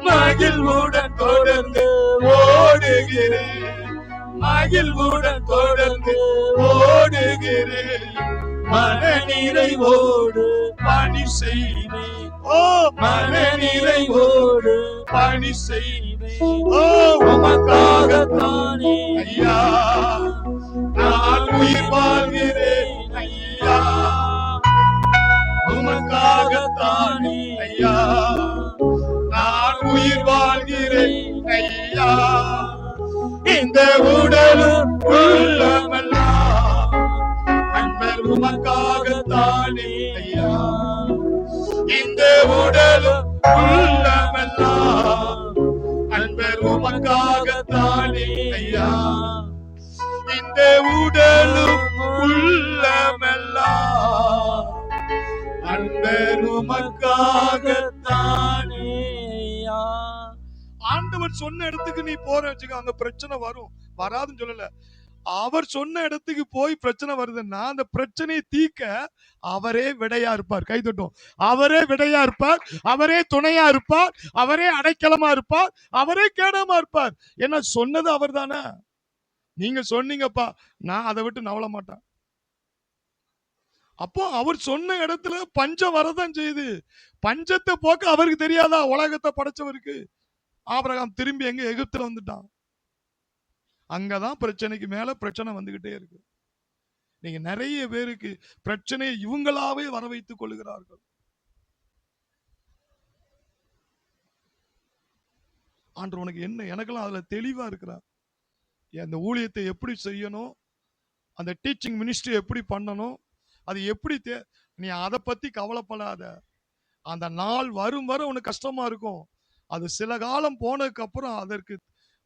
மகிழ்வுடன் தொடர்ந்து ஓடுகிறேன், மகிழ்வுடன் தொடர்ந்து ஓடுகிறேன். மனநிறைவோடு பணி செய்வேன், ஓ மனநிறைவோடு பணி செய்வேன். ஓ உமக்காகத்தானே ஐயா நான் உயிர் வாழ்கிறேன் ஐயா, உமக்காகத்தானே ஐயா நான் உயிர் வாழ்கிறேன் ஐயா. இந்த உடலும் உள்ளமெல்லாம் அன்பர் உமக்காகத்தானே ஐயா, இந்த உடலும் உள்ளமெல்லாம் அன்பர் உமக்காகத்தானே ஐயா, இந்த உடலும் உள்ளமெல்லாம் அன்பர் உமக்காகத்தானே ஐயா. ஆண்டவர் சொன்ன இடத்துக்கு நீ போற வச்சுக்க, அங்க பிரச்சனை வரும், வராதுன்னு சொல்லல. அவர் சொன்ன இடத்துக்கு போய் பிரச்சனை வருதுன்னா அந்த பிரச்சனையை தீர்க்க அவரே விடையா இருப்பார். கைதட்டும். அவரே விடையா இருப்பார், அவரே துணையா இருப்பார், அவரே அடைக்கலமா இருப்பார், அவரே கேடமா இருப்பார். என்ன சொன்னது அவர் தானே. நீங்க சொன்னீங்கப்பா, நான் அதை விட்டு நவள மாட்டேன். அப்போ அவர் சொன்ன இடத்துல பஞ்சம் வரதான் செய்யுது. பஞ்சத்தை போக்க அவருக்கு தெரியாதா? உலகத்தை படைச்சவருக்கு. ஆபிரகாம் திரும்பி எங்க எகிப்துல வந்துட்டான். அங்கதான் பிரச்சனைக்கு மேல பிரச்சனை வந்துகிட்டே இருக்கு. நீங்க நிறைய பேருக்கு பிரச்சனையை இவங்களாவே வர வைத்துக் கொள்ளுகிறார்கள். ஆண்டவர் உனக்கு என்ன, எனக்கெல்லாம் அதுல தெளிவா இருக்கிறார். அந்த ஊழியத்தை எப்படி செய்யணும், அந்த டீச்சிங் மினிஸ்ட்ரி எப்படி பண்ணணும், அது எப்படி நீ அதை பத்தி கவலைப்படாத. அந்த நாள் வரும் வரை உனக்கு கஷ்டமா இருக்கும். அது சில காலம் போனதுக்கு அப்புறம் அதற்கு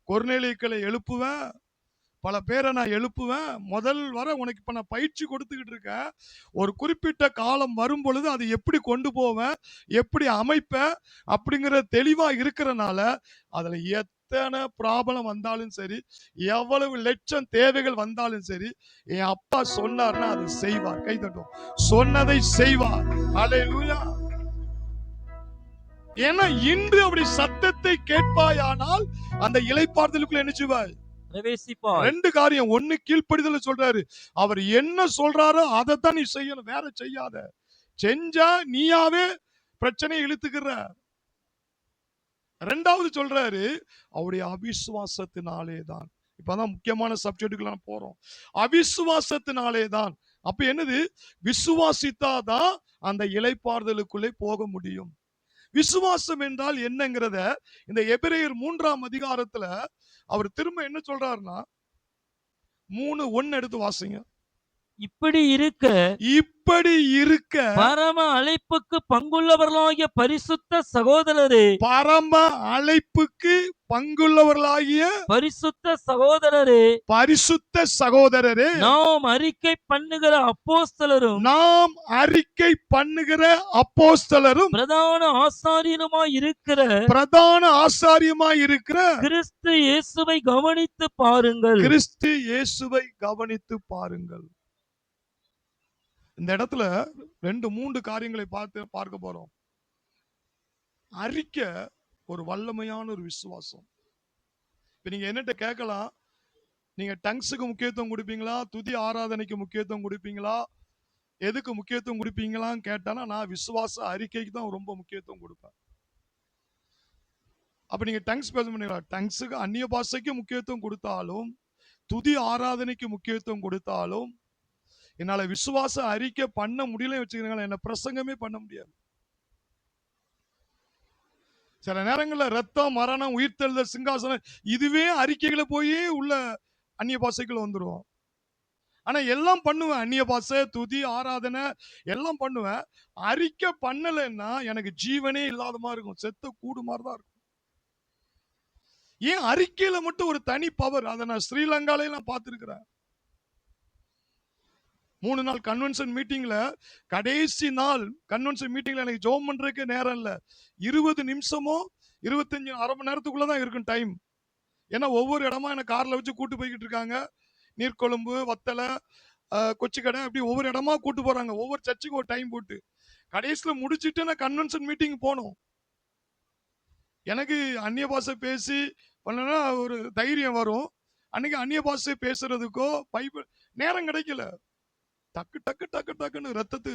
கொர்நேலியுக்களை எழுப்புவேன், பல பேரை நான் எழுப்புவேன். முதல் வர உனக்கு இப்ப நான் பயிற்சி கொடுத்துக்கிட்டு இருக்கேன். ஒரு குறிப்பிட்ட காலம் வரும் பொழுது அதை எப்படி கொண்டு போவேன், எப்படி அமைப்பேன் அப்படிங்கிற தெளிவா இருக்கிறனால அதுல எத்தனை ப்ராப்ளம் வந்தாலும் சரி, எவ்வளவு லட்சம் தேவைகள் வந்தாலும் சரி, என் அப்பா சொன்னார்னா அதை செய்வார். கை தட்டும். சொன்னதை செய்வார். ஹல்லேலூயா. ஏன்னா இன்று அப்படி சத்தத்தை கேட்பாயானால் அந்த இளைப்பாறுதலுக்குள்ள என்ன செய்வாய்? பிரவேசிப்பாய். ரெண்டு காரியம். ஒண்ணு கீழ்ப்படிதல் சொல்றாரு, அவர் என்ன சொல்றாரோ அதைத்தான் நீ செய்யணும், வேற செய்யாத. செஞ்சா நீயாவே பிரச்சனையை இழுத்துக்கிற. ரெண்டாவது சொல்றாரு, அவருடைய அவிசுவாசத்தினாலே தான். இப்பதான் முக்கியமான சப்ஜெக்டுக்கு போறோம். அவிசுவாசத்தினாலே தான். அப்ப என்னது? விசுவாசித்தாதான் அந்த இளைப்பாறுதலுக்குள்ளே போக முடியும். விசுவாசம் என்றால் என்னங்கிறத இந்த எபிரேயர் 3ஆம் அதிகாரத்துல அவர் திரும்ப என்ன சொல்றாருன்னா, 3:1 எடுத்து வாசிங்க. இப்படி இருக்க இப்படி இருக்க பரம அழைப்புக்கு பங்குள்ளவர்களாகிய பரிசுத்த சகோதரரே, பரம அழைப்புக்கு பங்குள்ளவர்களாகிய பரிசுத்த சகோதரரே, பரிசுத்த சகோதரரே, நாம் அறிக்கை பண்ணுகிற அப்போஸ்தலரும் நாம் அறிக்கை பண்ணுகிற அப்போஸ்தலரும் பிரதான ஆசாரியனுமாய் இருக்கிற பிரதான ஆசாரியமாய் இருக்கிற கிறிஸ்து இயேசுவை கவனித்து பாருங்கள். கிறிஸ்து இயேசுவை கவனித்து பாருங்கள். இந்த இடத்துல 2-3 காரியங்களை பார்க்க போறோம். அறிக்கை ஒரு வல்லமையான ஒரு விசுவாசம். இப்ப நீங்க என்னட்ட கேட்கலாம், நீங்க டங்ஸுக்கு முக்கியத்துவம் கொடுப்பீங்களா, துதி ஆராதனைக்கு முக்கியத்துவம் கொடுப்பீங்களா, எதுக்கு முக்கியத்துவம் கொடுப்பீங்களான்னு கேட்டானா நான் விசுவாச அறிக்கைக்கு தான் ரொம்ப முக்கியத்துவம் கொடுப்பேன். அப்ப நீங்க டங்ஸ் பேச பண்ணீங்களா, டங்ஸுக்கு அந்நிய பாஷைக்கு முக்கியத்துவம் கொடுத்தாலும் துதி ஆராதனைக்கு முக்கியத்துவம் கொடுத்தாலும் என்னால விசுவாச அறிக்கை பண்ண முடியல வச்சுக்கிறீங்களா, என்ன பிரசங்கமே பண்ண முடியாது. சில நேரங்களில் ரத்தம், மரணம், உயிர்த்தெழுதல், சிங்காசனம் இதுவே அறிக்கைகளை போய் உள்ள அந்நிய பாஷைக்குள்ள வந்துடும். ஆனா எல்லாம் பண்ணுவேன், அந்நிய பாஷை, துதி, ஆராதனை எல்லாம் பண்ணுவேன். அறிக்கை பண்ணலைன்னா எனக்கு ஜீவனே இல்லாத மாதிரி இருக்கும், செத்த கூடு மாதிரி தான் இருக்கும். ஏன் அறிக்கையில மட்டும் ஒரு தனி பவர், அதை நான் ஸ்ரீலங்கால நான் பார்த்திருக்கிறேன். 3 நாள் கன்வென்ஷன் மீட்டிங்ல, கடைசி நாள் கன்வென்ஷன் மீட்டிங்ல எனக்கு ஜெபம் பண்றதுக்கு நேரம் இல்ல. 20 நிமிஷமோ 25 அரை மணி நேரத்துக்குள்ளதான் இருக்கும் டைம். ஏன்னா ஒவ்வொரு இடமா என்ன கார்ல வச்சு கூட்டு போய்கிட்டு இருக்காங்க. நீர்கொழும்பு, வத்தலை, கொச்சிக்கடை, அப்படி ஒவ்வொரு இடமா கூட்டு போறாங்க. ஒவ்வொரு சர்ச்சுக்கு ஒரு டைம் போட்டு கடைசியில முடிச்சுட்டு நான் கன்வென்ஷன் மீட்டிங் போனோம். எனக்கு அந்நிய பாஷை பேசி பண்ணனா ஒரு தைரியம் வரும். அன்னைக்கு அந்நிய பாஷை பேசுறதுக்கோ பைபிள் நேரம் கிடைக்கல. டக்கு டக்கு டக்கு டக்குன்னு ரத்தத்தை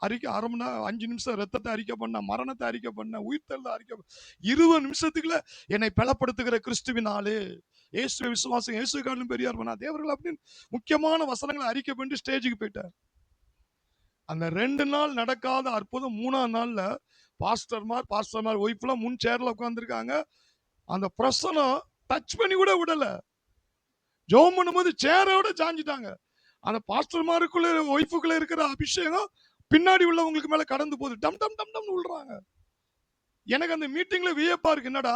அறிக்கை, அரை மணி நேரம் 5 நிமிஷம் ரத்தத்தை அறிக்கை பண்ண, மரணத்தை அறிக்கை பண்ண, உயிர்த்தெழுத அறிக்கை 20 நிமிஷத்துக்குள்ள என்னை பலப்படுத்துகிற கிறிஸ்துவினாலே, இயேசுவை விசுவாசம், இயேசு காரணம் பெரியார் பண்ணா தேவர்கள் அப்படின்னு முக்கியமான வசனங்களை அறிக்கை பண்ணி ஸ்டேஜுக்கு போயிட்டார். அந்த 2 நாள் நடக்காத அற்புதம் 3ஆம் நாள்ல பாஸ்டர்மார் ஒய்ஃப்லாம் முன் சேர்ல உட்கார்ந்துருக்காங்க. அந்த பிரசனம் டச் பண்ணி கூட விடல. ஜெபம் பண்ணும்போது சேரோட சாஞ்சிட்டாங்க. அந்த பாஸ்டர்மாருக்குள்ள ஒய்ஃபுக்குள்ள இருக்கிற அபிஷேகம் பின்னாடி உள்ளவங்களுக்கு மேல கடந்து போகுது. டம் டம் டம் டம் விழுறாங்க. எனக்கு அந்த மீட்டிங்ல வியப்பா இருக்கு, என்னடா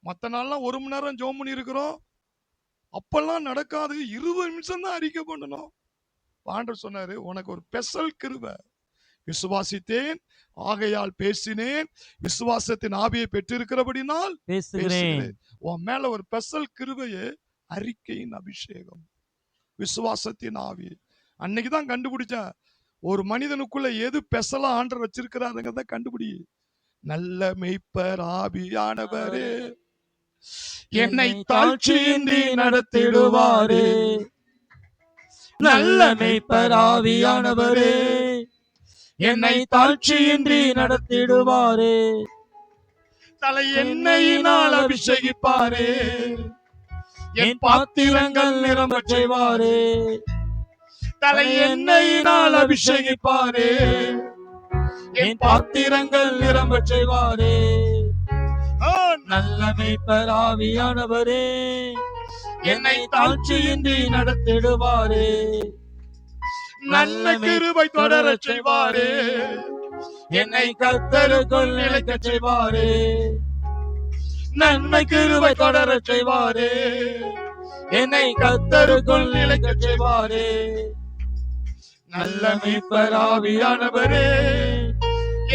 மத்த நாள்லாம் 1 மணி நேரம் ஜெபம் பண்ணி இருக்கிறோம், அப்பெல்லாம் நடக்காது, 20 நிமிஷம் தான் அறிக்கை பண்ணணும். ஆண்டவர் சொன்னாரு, உனக்கு ஒரு ஸ்பெஷல் கிருபை, விசுவாசித்தேன் ஆகையால் பேசினேன், விசுவாசத்தின் ஆவியை பெற்றிருக்கிறபடினால் பேசுகிறேன். உன் மேல ஒரு ஸ்பெஷல் கிருபையே அறிக்கையின் அபிஷேகம், விசுவாசத்தின் ஆவி. அன்னைக்குதான் கண்டுபிடிச்சேன், ஒரு மனிதனுக்குள்ள எது ஸ்பெஷலா ஆண்டவர் வச்சிருக்கிறாருங்கிறத கண்டுபிடி. நல்ல மெய்ப்பர் ஆவியானவரே என்னை தாழ்ச்சியின்றி நடத்திடுவாரே, நல்ல மெய்ப்பர் ஆவியானவரே என்னை தாழ்ச்சியின்றி நடத்திடுவாரே, தலை எண்ணெயினால் அபிஷேகிப்பாரே, என் பாத்திரங்கள் நிரம்பச் செய்வாரே, தலை எண்ணெயினால் அபிஷேகிப்பாரே, என் பாத்திரங்கள் நிரம்பச் செய்வாரே, நல்ல மெய்ப்பர் ஆவியானவரே என்னை தாழ்ச்சியின்றி நடத்திடுவாரே, நல்ல கிருபை தொடரச் செய்வாரே, என்னை கர்த்தருக்குள் நிலைக்கச் செய்வாரே, நன்மை கிருபை தொடரச் செய்வாரே, என்னை கர்த்தருக்குள் நிலைக்கச் செய்வாரே, நல்ல மெய்ப்பர் ஆவியானவரே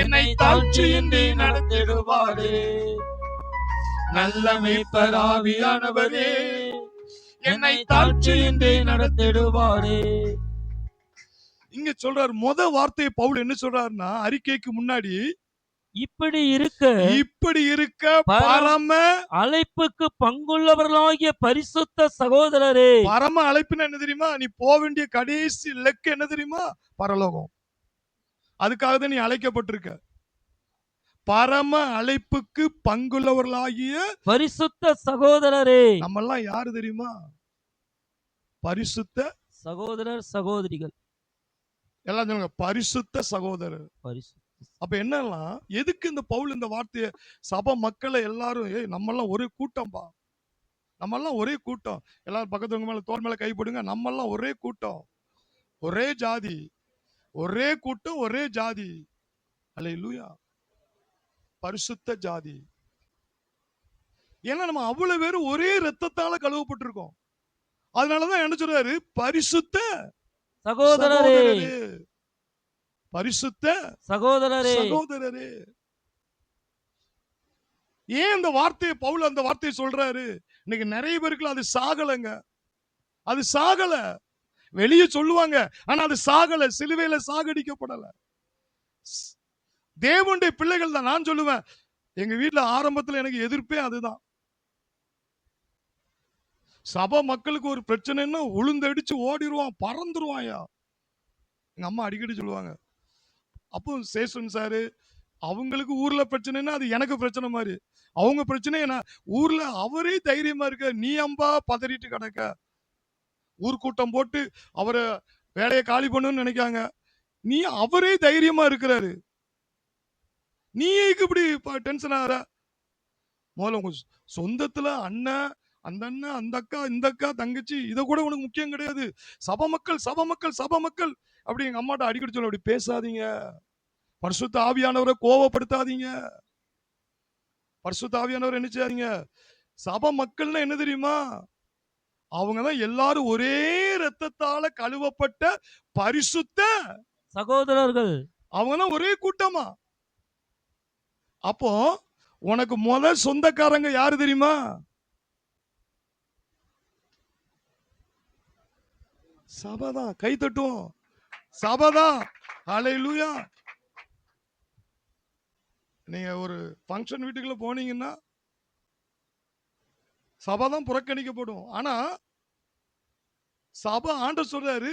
என்னை தாழ்ச்சியின்றி நடத்திடுவாரே, நல்ல மெய்ப்பர் ஆவியானவரே என்னை தாழ்ச்சியின்றி நடத்திடுவாரே. இங்க சொல்றார், முத வார்த்தையை பவுல் என்ன சொல்றாருன்னா, அறிக்கைக்கு முன்னாடி இப்படி இருக்க பரம அழைப்புக்கு பங்குள்ளவர்களாகிய பரிசுத்த சகோதரரே. பரம அழைப்புன்னு என்ன தெரியுமா? நீ போக வேண்டிய கடைசி இலக்கு என்ன தெரியுமா? பரலோகம். அதுக்காக தான் நீ அழைக்கப்பட்டிருக்க. பரம அழைப்புக்கு பங்குள்ளவர்களாகிய பரிசுத்த சகோதரரே. நம்ம எல்லாம் யாரு தெரியுமா? பரிசுத்த சகோதரர் சகோதரிகள். எல்லாம் சொல்லுங்க, பரிசுத்த சகோதரர். அப்ப என்னெல்லாம் எதுக்கு இந்த பவுல் இந்த வார்த்தையை சபை மக்களை எல்லாரும், நம்ம எல்லாம் ஒரே கூட்டம்பா, நம்ம எல்லாம் ஒரே கூட்டம், எல்லாரும் பக்கத்து மேல தோல் மேல கைப்படுங்க, நம்ம எல்லாம் ஒரே கூட்டம், ஒரே ஜாதி, ஒரே கூட்டம், ஒரே ஜாதி. அல்லேலூயா. பரிசுத்த ஜாதி. ஏன்னா நம்ம அவ்வளவு பேரும் ஒரே ரத்தத்தால கழுவப்பட்டிருக்கோம். அதனாலதான் என்ன சொல்றாரு, பரிசுத்த சகோதரரே சகோதரரே, பரிசுத்த சகோதரரே சகோதரரே. ஏன் இந்த வார்த்தையை பவுல் அந்த வார்த்தையை சொல்றாரு? இன்னைக்கு நிறைய பேருக்கு அது சாகலங்க. அது சாகல. வெளியே சொல்லுவாங்க, ஆனா அது சாகல. சிலுவையில சாகடிக்கப்படல. தேவனுடைய பிள்ளைகள் தான். நான் சொல்லுவேன், எங்க வீட்டுல ஆரம்பத்துல எனக்கு எதிர்ப்பே அதுதான். சபை மக்களுக்கு ஒரு பிரச்சனைன்னா உளுந்தடிச்சு ஓடிடுவான், பறந்துருவாயா. எங்க அம்மா அடிக்கடி சொல்லுவாங்க. அப்போ சேஷன் சாரு அவங்களுக்கு ஊர்ல பிரச்சனைன்னா அது எனக்கு பிரச்சனை மாதிரி. அவங்க பிரச்சனை என்ன, ஊர்ல அவரே தைரியமா இருக்க, நீ அம்பா பதறிட்டு கிடக்க. ஊர்க்கூட்டம் போட்டு அவரை வேலையை காலி பண்ணுன்னு நினைக்காங்க. நீ அவரே தைரியமா இருக்கிறாரு, நீ இப்படி டென்ஷன் ஆகிற. முதல்ல உங்க சொந்தத்துல அண்ணன், அந்த அண்ணன், அந்த அக்கா, இந்த அக்கா, தங்கச்சி, இதை கூட உனக்கு முக்கியம் கிடையாது. சபை மக்கள், சபை மக்கள், சபை மக்கள் அப்படி எங்க அம்மாட்ட அடிக்கடி சொல்ல, அப்படி பேசாதீங்க. பரிசுத்த ஆவியானவரை கோவப்படுத்தாதீங்க. பரிசுத்த ஆவியானவரை என்ன செய்யாதீங்க. சபை மக்கள்னா என்ன தெரியுமா? அவங்கதான் எல்லாரும் ஒரே ரத்தத்தால கழுவப்பட்ட பரிசுத்த சகோதரர்கள். அவங்கதான் ஒரே கூட்டமா. அப்போ உனக்கு முதல் சொந்தக்காரங்க யாரு தெரியுமா? சபைதான். கை தட்டுவோம். சபைதான். ஹல்லேலூயா. நீங்க ஒரு ஃபங்க்ஷன் வீட்டுக்குள்ள போனீங்கன்னா சபைதான் புறக்கணிக்கப்படும். ஆனா சபை ஆண்டவர் சொல்றாரு,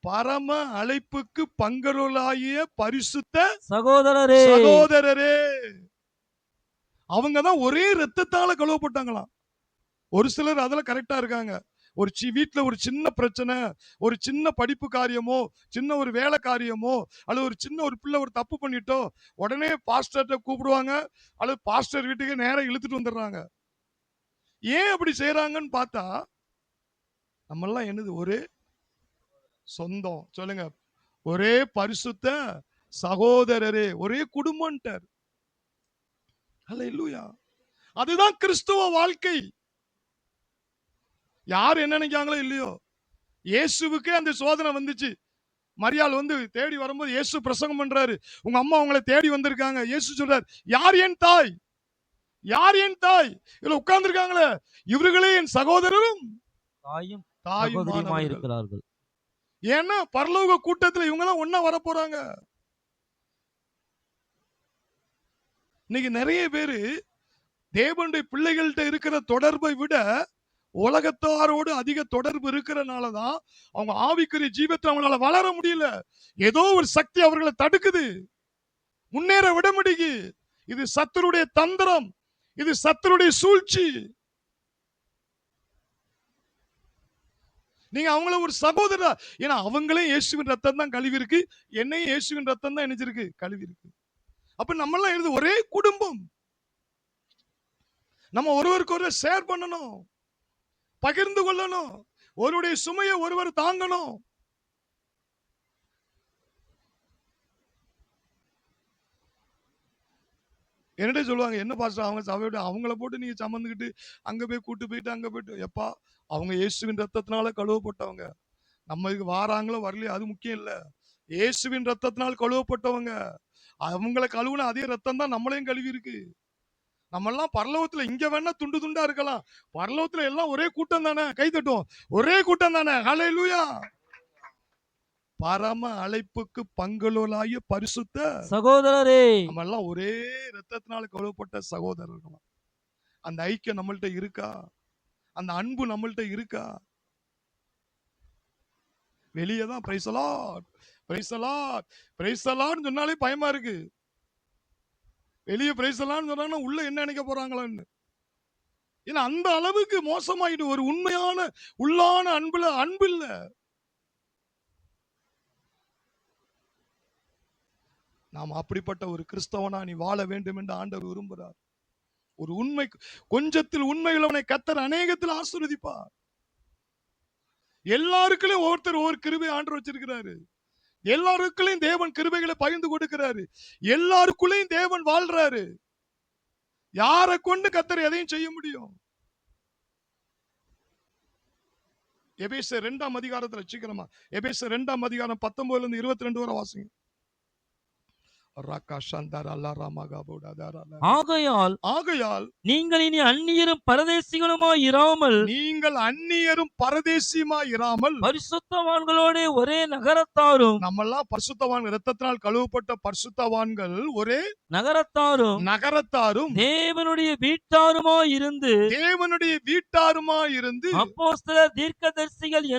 பரம அழைப்புக்கு பங்கருளாகிய பரிசுத்த சகோதரரே சகோதரரே. அவங்கதான் ஒரே ரத்தத்தால கழுவப்பட்டாங்களாம். ஒரு சிலர் அதுல கரெக்டா இருக்காங்க. ஒரு வீட்டுல ஒரு சின்ன பிரச்சனை, ஒரு சின்ன படிப்பு காரியமோ, சின்ன ஒரு வேலை காரியமோ, அல்லது ஒரு சின்ன ஒரு பிள்ளை ஒரு தப்பு பண்ணிட்டோ, உடனே பாஸ்டர்ட்ட கூப்பிடுவாங்க, அல்லது பாஸ்டர் வீட்டுக்கு நேரம் இழுத்துட்டு வந்துடுறாங்க. ஏன் அப்படி செய்யறாங்கன்னு பார்த்தா, நம்ம எல்லாம் என்னது, ஒரே சொந்தம். சொல்லுங்க, ஒரே பரிசுத்த சகோதரரே, ஒரே குடும்பம்ட்டார். ஹல்லேலூயா. அதுதான் கிறிஸ்துவ வாழ்க்கை. யார் என்ன நினைக்காங்களோ இல்லையோ, இயேசுவுக்கே அந்த சோதனை வந்துச்சு. மரியாள் வந்து தேடி வரும்போது இயேசு பிரசங்கம் பண்றாரு, உங்க அம்மா உங்களை தேடி வந்திருக்காங்க. இயேசு சொல்றாரு, யார் என் தாய், யார் என் தாய்? இதுல உட்கார்ந்து இருக்காங்களே, இவர்களே என் சகோதரரும் தாயும் தாயுமானவர்கள். சகோதரியுமாயிருக்கிறார்கள். ஏன்னா பரலோக கூட்டத்துல இவங்க தான் ஒண்ணா வர போறாங்க. இன்னைக்கு நிறைய பேரு தேவனுடைய பிள்ளைகள்கிட்ட இருக்கிற தொடர்பை விட உலகத்தாரோடு அதிக தொடர்பு இருக்கிறனாலதான் அவங்க ஆவிக்குரிய ஜீவத்தை அவங்களால வளர முடியல. ஏதோ ஒரு சக்தி அவர்களை தடுக்குது, முன்னேற விட முடியுது. இது சத்துருடைய தந்திரம், இது சத்துருடைய சூழ்ச்சி. நீங்க அவங்கள ஒரு சகோதரா, ஏன்னா அவங்களே இயேசுவின் ரத்தம் தான் கழுவி இருக்கு, என்னையும் இயேசுவின் ரத்தம் தான் நினைச்சிருக்கு கழுவி இருக்கு. அப்ப நம்ம எல்லாம் எழுது ஒரே குடும்பம். நம்ம ஒருவருக்கு ஒருவர் ஷேர் பண்ணணும், பகிர்ந்து கொள்ளணும், ஒருவருடைய சுமையை ஒருவர் தாங்கணும். என்னடே சொல்லுவாங்க, என்ன பாஸ்டர் அவங்க சபையோட அவங்கள போட்டு நீங்க சமந்துக்கிட்டு அங்க போய் கூட்டு போயிட்டு அங்க போயிட்டு, எப்பா அவங்க இயேசுவின் ரத்தத்தினால கழுவப்பட்டவங்க. நம்ம இதுக்கு வாராங்களோ வரலையோ அது முக்கியம் இல்ல, இயேசுவின் ரத்தத்தினால் கழுவப்பட்டவங்க. அவங்கள கழுவுன அதே ரத்தம் தான் நம்மளையும் கழுவி இருக்கு. நம்ம எல்லாம் பரலோகத்துல இங்க வேணா துண்டு துண்டா இருக்கலாம், பரலோகத்துல எல்லாம் ஒரே கூட்டம் தானே. கை தட்டுவோம், ஒரே கூட்டம் தானே. ஹல்லேலூயா. பரம அழைப்புக்கு பங்குலாகிய பரிசுத்த சகோதரரே, நம்ம எல்லாம் ஒரே ரத்தத்தினால் கழுவப்பட்ட சகோதரர்கள். அந்த ஐக்கியம் நம்மள்ட்ட இருக்கா? அந்த அன்பு நம்மள்ட்ட இருக்கா? வெளியே தான் praise the lord, praise the lord, praise the லார்ட்னு சொன்னாலே பயமா இருக்கு. வெளியே பிரைஸ் தி லார்ட்னு சொன்னாங்கன்னா உள்ள என்ன நினைக்க போறாங்களான்னு. ஏன்னா அந்த அளவுக்கு மோசமாயிட்டு, ஒரு உண்மையான உள்ளான அன்புல அன்பு இல்ல. நாம் அப்படிப்பட்ட ஒரு கிறிஸ்தவனா நீ வாழ வேண்டும் என்று ஆண்டவர் விரும்புகிறார். ஒரு உண்மை, கொஞ்சத்தில் உண்மையுள்ளவனை கர்த்தர் அநேகத்தில் ஆசீர்வதிப்பார். எல்லாருக்குள்ளயும் ஒவ்வொருத்தர் ஒவ்வொரு கிருபை ஆண்டவர் வச்சிருக்கிறாரு. எல்லாருக்குள்ளயும் தேவன் கிருபைகளை பகிர்ந்து கொடுக்கிறாரு. எல்லாருக்குள்ளயும் தேவன் வாழ்றாரு. யாரை கொண்டு கர்த்தர் எதையும் செய்ய முடியும்? எபேசியர் 2ஆம் அதிகாரத்துல சீக்கிரமா எபேசியர் 2ஆம் அதிகாரம் 19 இருந்து 22 வரை வாசிங்க. ஆகையால் நீங்கள் இனி அந்நியரும் பரதேசிகளுமாய் இராமல் நீங்கள் அந்நியரும் பரதேசியுமாய் இராமல் பரிசுத்தவான்களோட ஒரே நகரத்தாரும் நம்மெல்லாம் பரிசுத்தவான் இரத்தத்தினால் கழுவப்பட்ட பரிசுத்தவான்கள் ஒரே நகரத்தாரும் தேவனுடைய வீட்டாருமாய் இருந்து அப்போஸ்தலர் தீர்க்கதரிசிகள்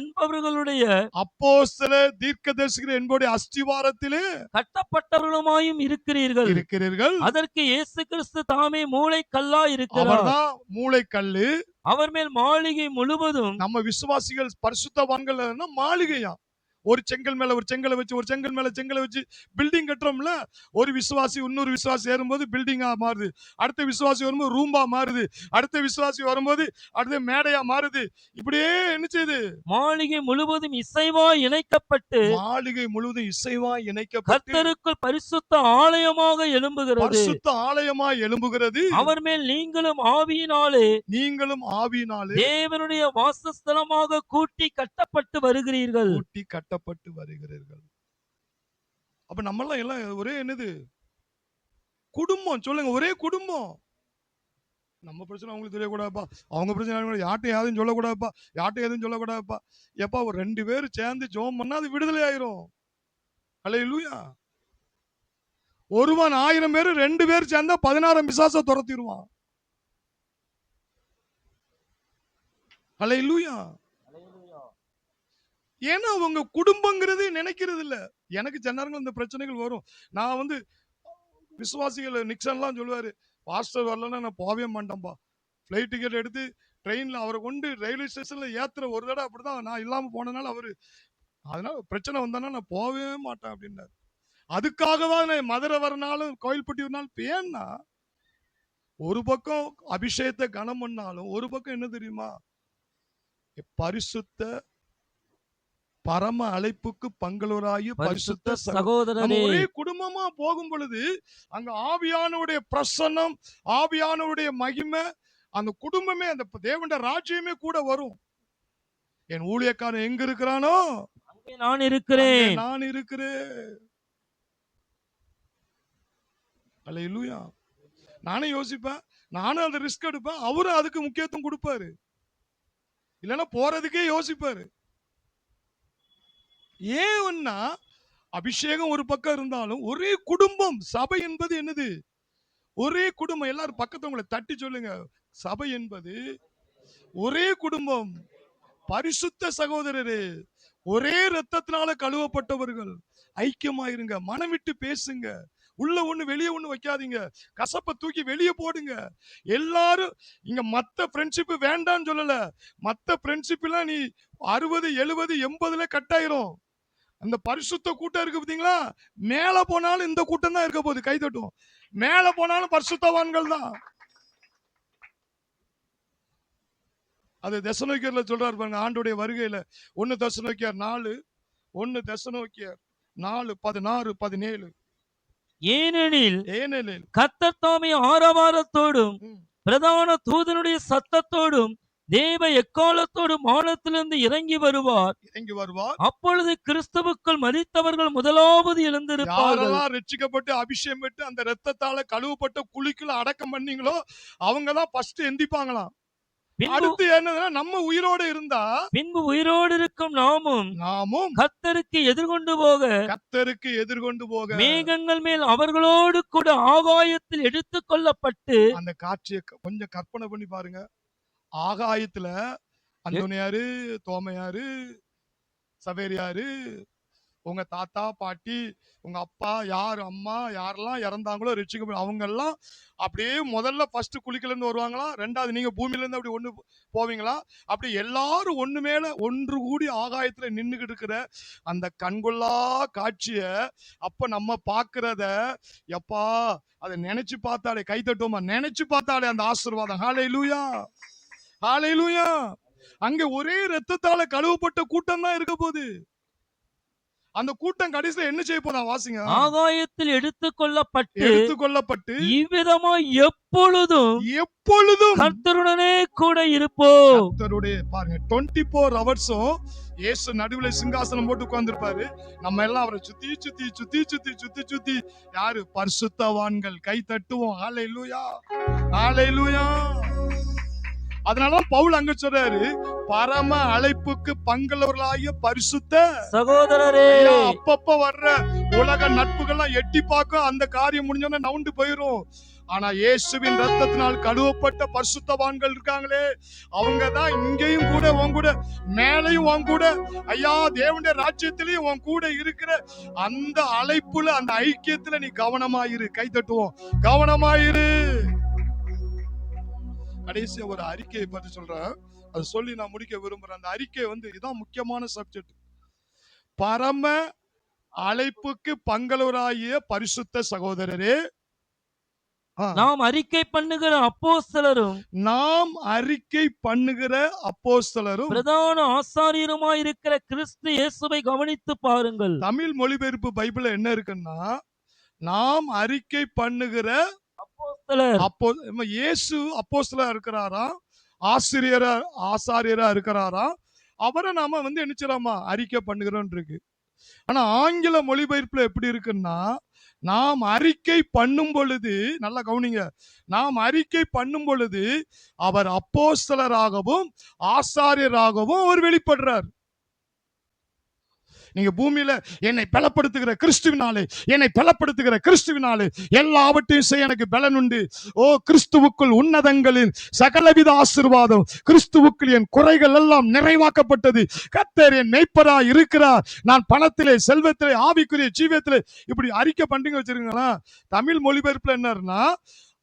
என்பவருடைய அஸ்திவாரத்திலே கட்டப்பட்டவர்களுமாய் இருக்கிறீர்கள். அதற்கு இயேசு கிறிஸ்து தாமே மூளைக்கல்லாய் இருக்கிறார். அவர்தான் மூளைக்கல்லு. அவர் மேல் மாளிகை முழுவதும். நம்ம விசுவாசிகள் பரிசுத்தவான்கள் மாளிகையா, ஒரு செங்கல் மேல ஒரு செங்கலை வச்சு, ஒரு செங்கல் மேல செங்கலை வச்சு பில்டிங் கட்டுறோம்ல. ஒரு விசுவாசி இன்னொரு விசுவாசி ஏறும்போது பில்டிங்கா மாறுது, அடுத்த விசுவாசி வரும்போது ரூம்பா மாறுது, அடுத்த விசுவாசி வரும்போது அடுத்த மேடையா மாறுது. இப்படியே என்ன செய்யுது? மாளிகை முழுவதும் இசைவாய் இணைக்கப்பட்டு கர்த்தருக்குள் பரிசுத்த ஆலயமாக எழும்புகிறது. அவர் மேல் நீங்களும் ஆவியினாலே தேவனுடைய வாசஸ்தலமாக கூட்டி கட்டப்பட்டு வருகிறீர்கள். அப்ப நம்ம எல்லாம் ஒரே என்னது குடும்பம். சொல்லுங்க, ஒரே குடும்பம். நம்ம பிரச்சனை அவங்களுக்கு தெரியக்கூடாதுப்பா, அவங்க பிரச்சனை யார்ட்டையும் யாரும் சொல்லக்கூடாதுப்பா, யார்ட்டையும் எதுவும் சொல்லக்கூடாதுப்பா. எப்பா ஒரு 2 பேர் சேர்ந்து ஜெபம் பண்ணா அது விடுதலை ஆயிரும். அல்லேலூயா. ஒருவன் 1000 பேர் 2 பேர் சேர்ந்தா 16 பிசாசை துரத்திடுவான். அல்லேலூயா. ஏன்னா அவங்க குடும்பங்கிறது நினைக்கிறது இல்ல. எனக்கு ஜனங்கள் இந்த பிரச்சனைகள் வரும். நான் விசுவாசிகள் நிக்சன்லாம் சொல்லுவாரு, பாஸ்டர் வரலன்னா நான் போவே மாட்டேன்பா. ஃபிளைட் டிக்கெட் எடுத்து ட்ரெயின்ல அவரை கொண்டு ரயில்வே ஸ்டேஷன்ல ஏத்துற ஒரு தடவை அப்படிதான் நான் இல்லாம போனனால அதனால பிரச்சனை வந்தானா நான் போவே மாட்டேன் அப்படின்னாரு. அதுக்காகதான் நான் மதுரை வரனாலும் கோயில்பட்டி வரனாலும் ஏன்னா ஒரு பக்கம் அபிஷேகத்தை கனம் பண்ணாலும் ஒரு பக்கம் என்ன தெரியுமா, பரிசுத்த பரம அழைப்புக்கு பங்களூராகி பரிசுத்த சகோதரனே, ஒரே குடும்பமா போகும் பொழுது அங்க ஆவியானவருடைய பிரசன்னம், ஆவியானவருடைய மகிமை, அந்த குடும்பமே, அந்த தேவனுடைய ராஜ்யமே கூட வரும். என் ஊழியக்காரன் எங்க இருக்கிறானோ நான் இருக்கிறேன். அல்லேலூயா. நானே யோசிப்பேன், நானும் அந்த ரிஸ்க் எடுப்பேன், அவரும் அதுக்கு முக்கியத்துவம் கொடுப்பாரு. இல்லைன்னா போறதுக்கே யோசிப்பாரு. ஏன்னா அபிஷேகம் ஒரு பக்கம் இருந்தாலும் ஒரே குடும்பம். சபை என்பது என்னது? ஒரே குடும்பம். எல்லாரும் பக்கத்தவங்களை தட்டி சொல்லுங்க, சபை என்பது ஒரே குடும்பம். பரிசுத்த சகோதரரே, ஒரே ரத்தத்தினால கழுவப்பட்டவர்கள். ஐக்கியமாயிருங்க, மனம் விட்டு பேசுங்க, உள்ள ஒண்ணு வெளியே ஒண்ணு வைக்காதீங்க, கசப்பை தூக்கி வெளியே போடுங்க. எல்லாரும் இங்க மத்த ஃப்ரெண்ட்ஷிப் வேண்டான்னு சொல்லல. மத்த ஃப்ரெண்ட்ஷிப் எல்லாம் நீ 60, 70, 80ல கட் ஆயிரும். அந்த பரிசுத்த கூட்டம் இருக்கு பாத்தீங்களா, மேல போனாலும் இந்த கூட்டம் தான் இருக்க போகுது. கை தட்டும். மேல போனாலும் பரிசுத்தவான்கள் தான். அது தெசலோனிக்கேயர்ல சொல்றாரு பாருங்க, ஆண்டவருடைய வருகையில 1 தெசலோனிக்கேயர் 4 16 17. ஏனெனில் கர்த்தர் தாமே ஆரவாரத்தோடும் பிரதான தூதனுடைய சத்தத்தோடும் தேவ எக்காலத்தோடும் வானத்திலிருந்து இறங்கி வருவார். அப்பொழுது கிறிஸ்துவுக்குள் மரித்தவர்கள் முதலாவது எழுந்திருப்பார்கள். யாரெல்லாம் ரட்சிக்கப்பட்டு அபிஷேகம் பெற்று அந்த இரத்தத்தால கழுவப்பட்ட குழிக்குள்ள அடக்கம் பண்ணீங்களோ அவங்க தான் ஃபர்ஸ்ட் எந்திப்பாங்களாம். அடுத்து என்னன்னா, நம்ம உயிரோடு இருந்தா பின்பு உயிரோடு இருக்கும் நாமும் கர்த்தருக்கு எதிர்கொண்டு போக மேகங்கள் மேல் அவர்களோடு கூட ஆகாயத்தில் எடுத்துக் கொள்ளப்பட்டு. அந்த காட்சியை கொஞ்சம் கற்பனை பண்ணி பாருங்க. ஆகாயத்துல அந்தோனியாரு, தோமையாரு, சவேரியாரு, உங்க தாத்தா பாட்டி, உங்க அப்பா யார், அம்மா யாரெல்லாம் இறந்தாங்களோ ரட்சிக்கப்பட்ட அவங்க எல்லாம் அப்படியே முதல்ல ஃபர்ஸ்ட் குளிக்கல இருந்து வருவாங்களா, ரெண்டாவது நீங்க பூமியில இருந்து அப்படி ஒண்ணு போவீங்களா, அப்படி எல்லாரும் ஒண்ணு மேல ஒன்று கூடி ஆகாயத்துல நின்னுகிட்டு இருக்கிற அந்த கண்கொள்ளா காட்சிய அப்ப நம்ம பாக்குறத எப்பா அதை நினைச்சு பார்த்தாலே, கை தட்டுமா, நினைச்சு பார்த்தாலே அந்த ஆசீர்வாதம். ஹல்லேலூயா, ஹல்லேலூயா. அங்க ஒரே ரத்தத்தால கழுவப்பட்ட கூட்டம் தான் இருக்க போகுது. அந்த கூட்டம் கடைசியில என்ன செய்ய போதா? வாசிங்க. ஆகாயத்தில் எடுத்துக்கொள்ளப்பட்டு எடுத்துக்கொள்ளப்பட்டு இவ்விதமாய் எப்பொழுதும் எப்பொழுதும் கர்த்தருடனே கூட இருப்போம். கர்த்தருடைய பாருங்க 24 ஹவர்ஸும் இயேசு நடுவுல சிங்காசனம் போட்டு உட்கார்ந்திருப்பாரு. நம்ம எல்லாம் அவரை சுத்தி சுத்தி சுத்தி சுத்தி சுத்தி சுத்தி யாரு? பரிசுத்தவான்கள். கை தட்டுவோம். ஹalleluya, ஹalleluya. அதனால பவுல் அங்க சொல்றாரு, பரம அழைப்புக்கு பங்குள்ளவர்களாகிய பரிசுத்த சகோதரரே, அப்பப்ப வர்ற உலக நட்புகள்லாம் எட்டி பார்க்கும். அந்த காரியம் முடிஞ்சோன்னா நவுண்டு போயிரும். ஆனா இயேசுவின் ரத்தத்தினால் கழுவப்பட்ட பரிசுத்தவான்கள் இருக்காங்களே, அவங்க தான் இங்கேயும் கூட உன் கூட, மேலையும் உன் கூட, ஐயா தேவனுடைய ராஜ்யத்திலையும் உன் கூட இருக்கிற அந்த அழைப்புல, அந்த ஐக்கியத்துல நீ கவனமாயிரு. கை தட்டுவோம். கவனமாயிரு. கடைசியா ஒரு அறிக்கையை பற்றி சொல்றேன். அது சொல்லி நான் முடிக்க விரும்புறேன். அந்த அறிக்கை இதான் முக்கியமான சப்ஜெக்ட். பரம அழைப்புக்கு பங்களவராகிய பரிசுத்த சகோதரரே, நாம் அறிக்கை பண்ணுகிற அப்போஸ்தலரும் நாம் அறிக்கை பண்ணுகிற அப்போஸ்தலரும் பிரதான ஆசாரியருமாய் இருக்கிற கிறிஸ்து இயேசுவை கவனித்து பாருங்கள். தமிழ் மொழிபெயர்ப்பு பைபிள்ல என்ன இருக்குன்னா, நாம் அறிக்கை பண்ணுகிற அப்போஸ்தலர். இயேசு அப்போஸ்தலரா இருக்கிறாரா, ஆசாரியரா இருக்கிறாரா, அவரை நாம என்ன செய்யலாமா? அறிக்கை பண்ணுகிறோம் இருக்கு. ஆனா ஆங்கில மொழிபெயர்ப்புல எப்படி இருக்குன்னா, நாம் அறிக்கை பண்ணும் பொழுது, நல்லா கவனிங்க, நாம் அறிக்கை பண்ணும் பொழுது அவர் அப்போஸ்தலராகவும் ஆசாரியராகவும் அவர் வெளிப்படுறார். நீங்க பூமியில என்னை பலப்படுத்துகிற கிறிஸ்துவினாலே, என்னை பலப்படுத்துகிற கிறிஸ்துவினாலே எல்லாவற்றையும் செய்ய எனக்கு பலன் உண்டு. ஓ, கிறிஸ்துவுக்குள் உன்னதங்களின் சகலவித ஆசீர்வாதம், கிறிஸ்துவுக்குள் என் குறைகள் எல்லாம் நிறைவாக்கப்பட்டது. கர்த்தர் என் மேய்ப்பராய் இருக்கிறார். நான் பணத்திலே, செல்வத்திலே, ஆவிக்குரிய ஜீவியத்திலே, இப்படி அறிக்கை பண்டிகை வச்சிருக்கீங்களா? தமிழ் மொழிபெயர்ப்புல என்னன்னா,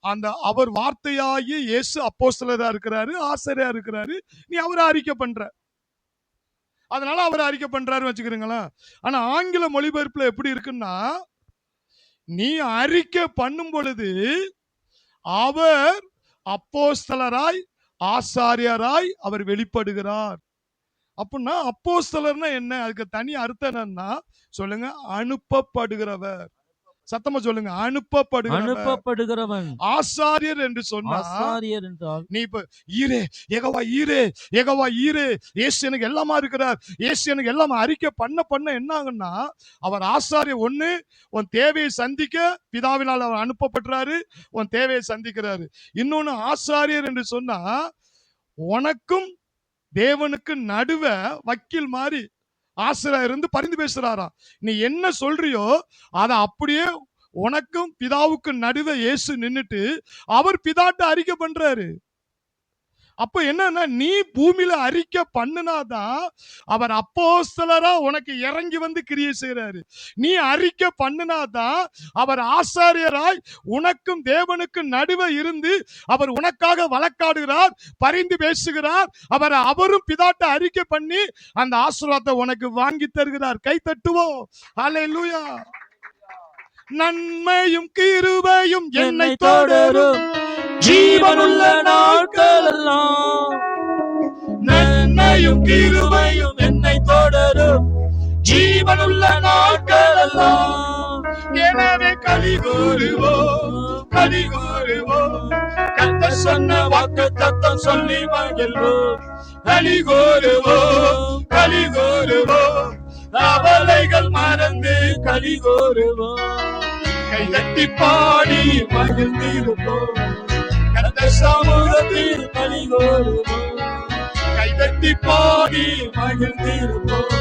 அந்த அவர் வார்த்தையாகி இயேசு அப்போஸ்தலரா இருக்கிறாரு, ஆசாரியரா இருக்கிறாரு, நீ அவரை அறிக்கை பண்ற. அதனால அவர் அறிக்கை பண்றாரு வச்சுக்கிறீங்களா? ஆனா ஆங்கில மொழிபெயர்ப்புல எப்படி இருக்குன்னா, நீ அறிக்கை பண்ணும் பொழுது அவர் அப்போஸ்தலராய் ஆசாரியராய் அவர் வெளிப்படுகிறார். அப்படின்னா அப்போஸ்தலர்னா என்ன? அதுக்கு தனி அர்த்தம் என்னன்னா, சொல்லுங்க, அனுப்பப்படுகிறவர். சத்தமா சொல்லுங்க, அனுப்பப்படுகிறவன். ஆசாரியர் என்று சொன்னா, ஆசாரியர் என்றால் நீ இப்ப ஈரே யெகோவா ஈரே, யெகோவா ஈரே, இயேசு எனக்கு எல்லாமா இருக்கிறார், இயேசு எனக்கு எல்லாமா அறிக்கை பண்ண என்ன ஆகுன்னா, அவர் ஆசாரியர். ஒண்ணு, உன் தேவையை சந்திக்க பிதாவினால் அவர் அனுப்பப்படுறாரு, உன் தேவையை சந்திக்கிறாரு. இன்னொன்னு, ஆசாரியர் என்று சொன்னா, உனக்கும் தேவனுக்கு நடுவ வக்கீல் மாதிரி ஆசிரியர் இருந்து பரிந்து பேசுறாராம். நீ என்ன சொல்றியோ அதை அப்படியே உனக்கும் பிதாவுக்கும் நடுவே இயேசு நின்னுட்டு அவர் பிதாட்ட அறிக்கை பண்றாரு. அப்ப என்னன்னா, நீ பூமியில அறிக்கை பண்ணுனாதான் அவர் அப்போஸ்தலரா உனக்கு இறங்கி வந்து கிரியை செய்யறாரு. நீ அறிக்கை பண்ணுனாதான் அவர் ஆசாரியராய் உனக்கும் தேவனுக்கும் நடுவே இருந்து அவர் உனக்காக வழக்காடுகிறார், பரிந்து பேசுகிறார். அவரும் பிதாட்ட அறிக்கை பண்ணி அந்த ஆசீர்வாதத்தை உனக்கு வாங்கி தருகிறார். கை தட்டுவோம். ஹல்லேலூயா. நன்மையும் கிருபையும் என்னை தொடரும் ஜீவனுள்ள நாட்கள் எல்லாம். நன்மையும் கிருபையும் என்னை தொடரும் ஜீவனுள்ள நாட்கள் எல்லாம். எனவே களி கூறுவோம், களி கூறுவோம், கர்த்தர் சொன்ன வாக்கு தத்தம் சொல்லி மகிழ்வோம். களி கூறுவோம், களி கூறுவோம், கவலைகள் மறந்து களி கூறுவோம். கைதட்டி பாடி மகிழ்ந்திருப்போம், கர்த்தர் சமூகத்தில் களி கூறுவோம். கைதட்டி பாடி மகிழ்ந்திருப்போம்,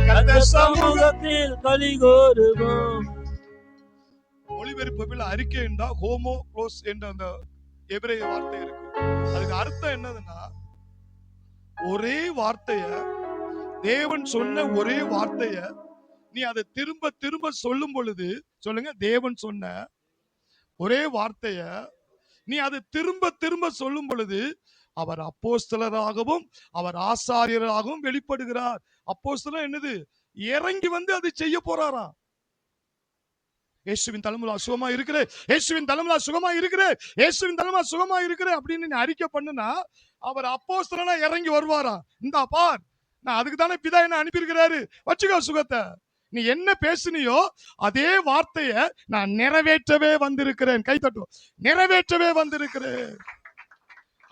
கர்த்தர் சமூகத்தில் களி கூறுவோம். மொழிபெயர்ப்பு அறிக்கை என்றா ஹோமோ க்ளோஸ் என்ற அந்த எபிரேய வார்த்தை இருக்கு. அதுக்கு அர்த்தம் என்னதுன்னா, ஒரே வார்த்தைய, தேவன் சொன்ன ஒரே வார்த்தைய நீ அதை திரும்ப திரும்ப சொல்லும் பொழுது, சொல்லுங்க, தேவன் சொன்ன ஒரே வார்த்தைய நீ அதை திரும்ப திரும்ப சொல்லும் பொழுது அவர் அப்போஸ்தலராகவும் அவர் ஆசாரியராகவும் வெளிப்படுகிறார். அப்போஸ்தலர் என்னது? இறங்கி வந்து அதை செய்ய போறாராம். இயேசுவின் தலைமுறை சுகமா இருக்கிறேன், இயேசுவின் தலைமுறை சுகமா இருக்கிறேன், இயேசுவின் தலைமுறை சுகமா இருக்கிறேன் அப்படின்னு நீ அறிக்கை பண்ணுனா அவர் அப்போஸ்தலனா இறங்கி வருவாராம். இந்தா பார், நான் அதுக்கு தானே பிதா என்ன அனுப்பியிருக்கிறாரு, வச்சுக்கோ சுகத்தை. நீ என்ன பேசுனியோ அதே வார்த்தைய நான் நிறைவேற்றவே வந்திருக்கிறேன். கை தட்டுவோம். நிறைவேற்றவே வந்திருக்கிறேன்.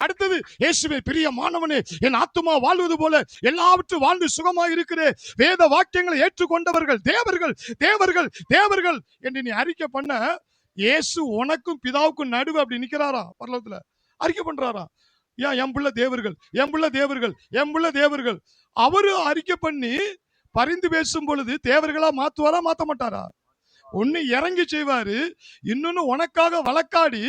அடுத்தது, இயேசுவே பிரியமானவனே, என் ஆத்துமா வாழ்வது போல எல்லாவற்றும் வாழ்ந்து சுகமாக இருக்கிறேன். வேத வாக்கியங்களை ஏற்றுக்கொண்டவர்கள் தேவர்கள் தேவர்கள் தேவர்கள் என்று நீ அறிக்கை பண்ண, இயேசு உனக்கும் பிதாவுக்கும் நடுவு அப்படி நிக்கிறாரா பரலோகத்துல, அறிக்கை பண்றாரா. ஏன் என் பிள்ளை தேவர்கள், என் பிள்ளை தேவர்கள், என் பிள்ளை தேவர்கள். அவரு அறிக்கை பண்ணி பரிந்து பேசும் பொழுது தேவர்களா மாத்துவாரா மாத்த மாட்டாரா? ஒன்னு இறங்கி செய்வாரு, இன்னொன்னு உனக்காக வழக்காடி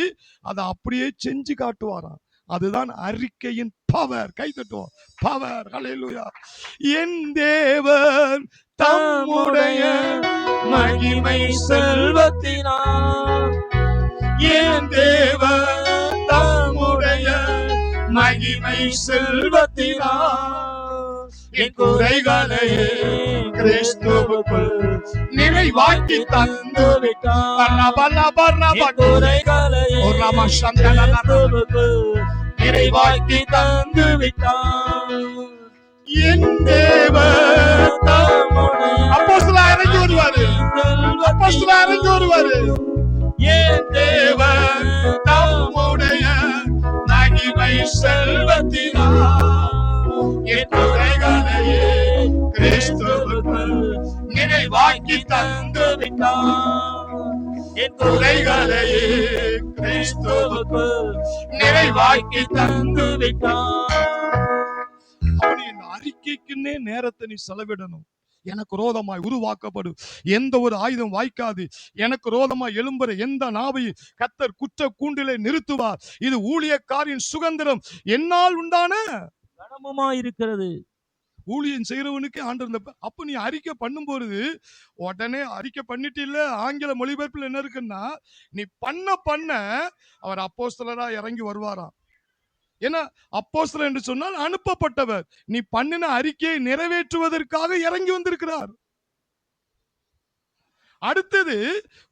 அதை அப்படியே செஞ்சு காட்டுவாராம். அதுதான் அறிக்கையின் பவர். கை தட்டுவோம். பவர். ஹல்லேலூயா. என் தேவன் தம்முடைய மகிமை செல்வத்தினால், என் தேவன் தம்முடைய மகிமை செல்வத்தினால் என் குறைகளை கிறிஸ்துவுக்குள் நிறைவாக்கி தந்து விட்டார். நிறைவாக்கி தந்து விட்டார். என் தேவன் அப்போஸ்தலர் இறங்கி வருவாரு, அப்போஸ்தலர் இறங்கி வருவாரு. என் தேவன் தம்முடைய மகிமை செல்வத்தினால் என் குறைகளையே கிறிஸ்துவுக்குள் நிறைவாக்கி தந்து விட்டார். என் குறைகளையே கிறிஸ்துவுக்குள் நிறைவாக்கி தந்து விட்டார். அவனின் அறிக்கைக்குன்னே நேரத்தை நீ செலவிடணும். எனக்கு ரோதமாய் உருவாக்கப்படும் எந்த ஒரு ஆயுதம் வாய்க்காது, எனக்கு ரோதமாய் எழும்புற எந்த நாவையும் கர்த்தர் குற்ற கூண்டிலே நிறுத்துவார். இது ஊழியக்காரின் சுதந்திரம் என்னால் உண்டான இருக்கிறது. ஊழியம் செய்யறவனுக்கு ஆண்டவர். அப்ப நீ அறிக்கை பண்ணும்போது உடனே அறிக்கை பண்ணிட்டு இல்ல, ஆங்கில மொழிபெயர்ப்பில் என்ன இருக்குன்னா, நீ பண்ண அவர் அப்போஸ்தலரா இறங்கி வருவாராம். ஏன்னா அப்போஸ்தலர் என்று சொன்னால் அனுப்பப்பட்டவர். நீ பண்ணின அறிக்கையை நிறைவேற்றுவதற்காக இறங்கி வந்திருக்கிறார். அடுத்தது,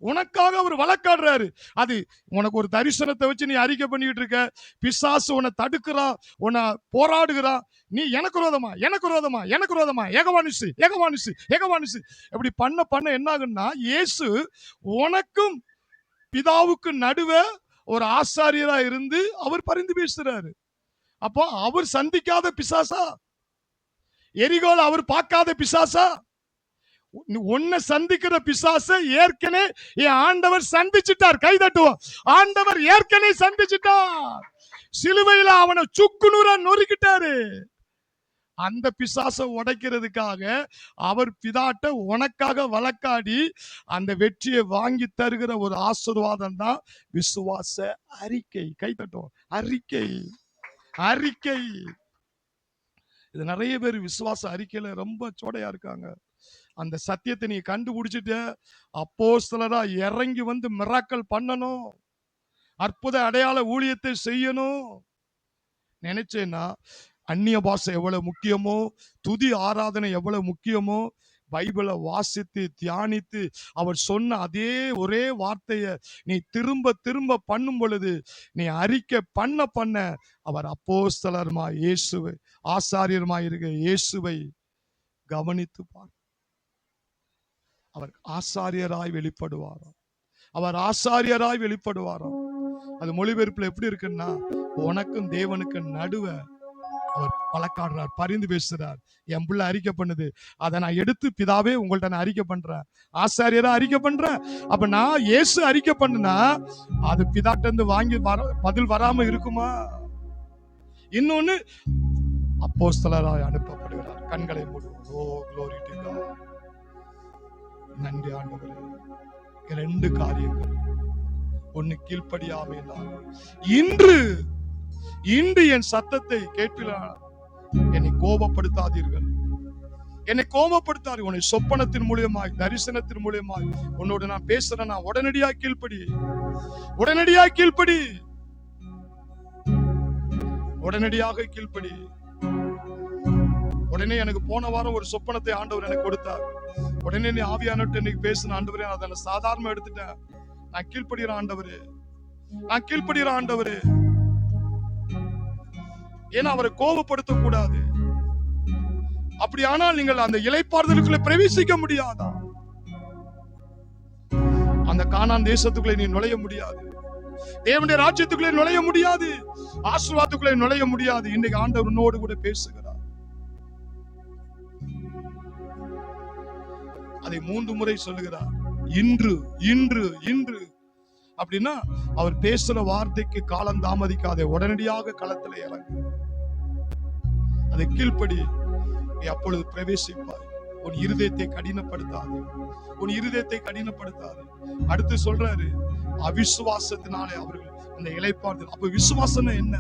உனக்காக அவர் வழக்காடுறாரு. அது உனக்கு ஒரு தரிசனத்தை வச்சு நீ அறிக்கை பண்ணிட்டு இருக்க, பிசாசு உன்னை தடுக்கிறான், உன்னை போராடுகிறான். நீ எனக்கு ரோதமா எனக்கு ரோதமா எனக்கு ரோதமா ஏகவானிசு ஏகவானிசு ஏகவானிசு இப்படி பண்ண என்ன ஆகுன்னா, இயேசு உனக்கும் பிதாவுக்கு நடுவே ஒரு ஆசாரியரா இருந்து அவர் பரிந்து பேசுறாரு. அப்போ அவர் சந்திக்காத பிசாசா, எரிகோல அவர் பார்க்காத பிசாசா, உன்னை சந்திக்கிற பிசாச ஏற்கனவே என் ஆண்டவர் சந்திச்சிட்டார். கை தட்டுவோம். ஆண்டவர் ஏற்கனவே சந்திச்சிட்டார். சிலுவையில அவனை சுக்குநூறா நொறுக்கிட்டாரு. அந்த பிசாசை உடைக்கிறதுக்காக அவர் பிதாட்ட உனக்காக வழக்காடி அந்த வெற்றியை வாங்கி தருகிற ஒரு ஆசீர்வாதம் தான் விசுவாச அறிக்கை. கை தட்டுவோம். அறிக்கை அறிக்கை. இது நிறைய பேர் விசுவாச அறிக்கையில ரொம்ப சோடையா இருக்காங்க. அந்த சத்தியத்தை நீ கண்டுபிடிச்சிட்ட, அப்போஸ்தலரா இறங்கி வந்து மிராக்கல் பண்ணணும், அற்புத அடையாள ஊழியத்தை செய்யணும் நினைச்சேன்னா, அந்நிய பாஷை எவ்வளவு முக்கியமோ, துதி ஆராதனை எவ்வளவு முக்கியமோ, பைபிளை வாசித்து தியானித்து அவர் சொன்ன அதே ஒரே வார்த்தையை நீ திரும்ப திரும்ப பண்ணும் பொழுது, நீ அறிக்கை பண்ண அவர் அப்போஸ்தலர்மா இயேசுவை, ஆசாரியர்மா இருக்க இயேசுவை கவனித்து பார். அவர் ஆசாரியராய் வெளிப்படுவாராம். அவர் ஆசாரியராய் வெளிப்படுவாராம். அது மொழிபெயர்ப்புல எப்படி இருக்குன்னா, உனக்கும் தேவனுக்கு நடுவே அவர் வழக்காடுறார், பரிந்து பேசுறார். என் பிள்ளை அறிக்கை பண்ணுது, அதை நான் எடுத்து பிதாவே உங்கள்ட்ட நான் அறிக்கை பண்றேன், ஆசாரியரா அறிக்கை பண்றேன். அப்ப நான் இயேசு அறிக்கை பண்ணுனா அது பிதாட்ட இருந்து வாங்கி பதில் வராம இருக்குமா? இன்னொன்னு, அப்போஸ்தலராய் அனுப்பப்படுகிறார். கண்களை மூடுவோம். ஓ glory to God. நன்றி ஆண்டவரே. இரண்டு காரியங்கள். ஒன்னு கீழ்ப்படியாமை. இன்று என் சத்தத்தை கேட்பீர்களா, என்னை கோபப்படுத்தாதீர்கள், என்னை கோபப்படுத்தாது. உன்னை சொப்பனத்தின் மூலியமாய் தரிசனத்தின் மூலியமாய் உன்னோடு நான் பேசுறேன், உடனடியாக கீழ்ப்படி, உடனடியாக கீழ்ப்படி, உடனடியாக கீழ்ப்படி, உடனே எனக்கு போன வாரம் ஒரு சொப்பனத்தை ஆண்டவர் எனக்கு கொடுத்தார். உடனே நீ ஆவியானவர்கிட்ட இன்னைக்கு பேசின ஆண்டவரே, அதை சாதாரணமா எடுத்துட்டேன். நான் கீழ்ப்படுகிறேன் ஆண்டவரே, நான் கீழ்ப்படுகிறேன் ஆண்டவரே. ஏன்னா அவரை கோபப்படுத்த கூடாது. அப்படியானால் நீங்கள் அந்த இளைப்பாறுதலுக்குள்ள பிரவேசிக்க முடியாதா? அந்த கானான் தேசத்துக்குள்ளே நீ நுழைய முடியாது. தேவனுடைய ராஜ்யத்துக்குள்ளே நுழைய முடியாது. ஆசீர்வாதத்துக்குள்ளே நுழைய முடியாது. இன்னைக்கு ஆண்டவர் உன்னோடு கூட பேசுகிறார். அதை 3 முறை சொல்லுகிறார். இன்று இன்று இன்று அப்படின்னா அவர் பேசுற வார்த்தைக்கு காலம் தாமதிக்காதே, உடனடியாக களத்தில் இறங்கு. அதை கீழ்ப்படி, அப்பொழுது பிரவேசிப்பாய். உன் இருதயத்தை கடினப்படுத்தாது, உன் இருதயத்தை கடினப்படுத்தாது. அடுத்து சொல்றாரு, அவிசுவாசத்தினாலே அவர்கள் அந்த இளைப்பாறுதல். அப்ப விசுவாசம் என்ன?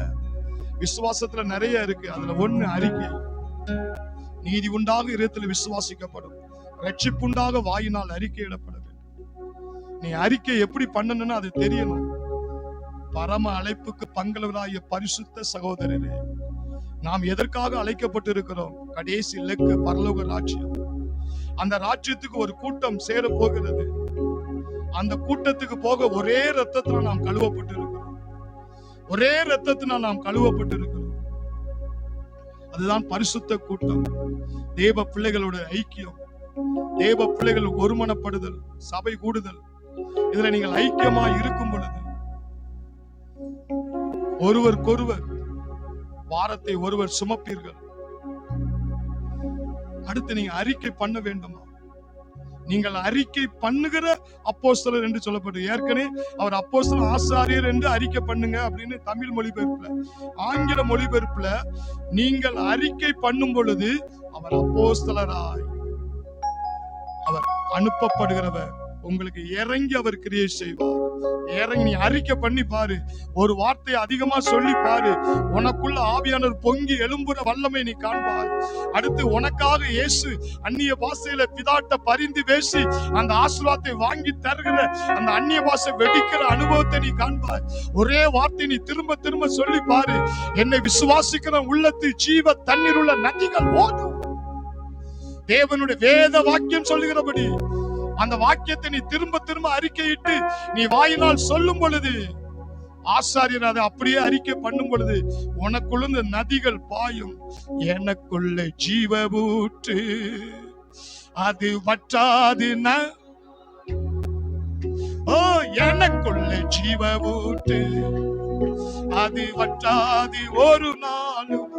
விசுவாசத்துல நிறைய இருக்கு. அதுல ஒண்ணு அறிக்கை. நீதி உண்டாக இருதயத்தில் விசுவாசிக்கப்படும், ரட்சிப்புண்டாக வாயினால் அறிக்கையிடப்பட வேண்டும். நீ அறிக்கை எப்படி பண்ணணும்னு அது தெரியணும். பரம அழைப்புக்கு பங்களவராகிய பரிசுத்த சகோதரரே, நாம் எதற்காக அழைக்கப்பட்டு இருக்கிறோம்? கடைசி இலக்கு பரலோக ராஜ்யம். அந்த ராஜ்யத்துக்கு ஒரு கூட்டம் சேர போகிறது. அந்த கூட்டத்துக்கு போக ஒரே ரத்தத்துல நாம் கழுவப்பட்டு இருக்கிறோம். ஒரே ரத்தத்தினால் நாம் கழுவப்பட்டு இருக்கிறோம். அதுதான் பரிசுத்த கூட்டம். தேவ பிள்ளைகளோட ஐக்கியம், தேவ பிள்ளைகள் ஒருமனப்படுதல், சபை கூடுதல். இதுல நீங்கள் ஐக்கியமா இருக்கும் பொழுது ஒருவருக்கொருவர் வாரத்தை ஒருவர் சுமப்பீர்கள். அடுத்து நீங்க அறிக்கை பண்ண வேண்டுமா? நீங்கள் அறிக்கை பண்ணுகிற அப்போஸ்தலர் என்று சொல்லப்பட்டு, ஏற்கனவே அவர் அப்போஸ்தலர் ஆசாரியர் என்று அறிக்கை பண்ணுங்க அப்படின்னு தமிழ் மொழிபெயர்ப்புல. ஆங்கில மொழிபெயர்ப்புல நீங்கள் அறிக்கை பண்ணும் பொழுது அவர் அப்போஸ்தலராய், அவர் அனுப்பப்படுகிறவர், உங்களுக்கு இறங்கி அவர் கிரியை செய்வார். இறங்கி நீ அறிக்கை பண்ணி பாரு, ஒரு வார்த்தையை அதிகமா சொல்லி பாரு, உனக்குள்ள ஆவியானவர் பொங்கி எழும்புற வல்லமை நீ காண்பாய். அடுத்து உனக்காக இயேசு அந்நிய பாஷையில பிதாட்ட பரிந்து பேசி அந்த ஆசீர்வாதத்தை வாங்கி தருகிற அந்த அந்நிய பாஷை வெடிக்கிற அனுபவத்தை நீ காண்பாய். ஒரே வார்த்தை நீ திரும்ப திரும்ப சொல்லி பாரு, என்னை விசுவாசிக்கிற உள்ளத்தில் ஜீவ தண்ணீர் உள்ள நதிகள் ஓடும். தேவனுடைய வேத வாக்கியம் சொல்லுகிறபடி அந்த வாக்கியத்தை நீ திரும்ப திரும்ப அறிக்கையிட்டு நீ வாயினால் சொல்லும் பொழுது, ஆசாரியர் அதை அப்படியே அறிக்கை பண்ணும் பொழுது உனக்குள்ள நதிகள் பாயும். எனக்குள்ள ஜீவ ஊற்று அது வற்றாது. ஓ, எனக்குள்ள ஜீவ ஊற்று அது வற்றாது ஒரு நாளும்.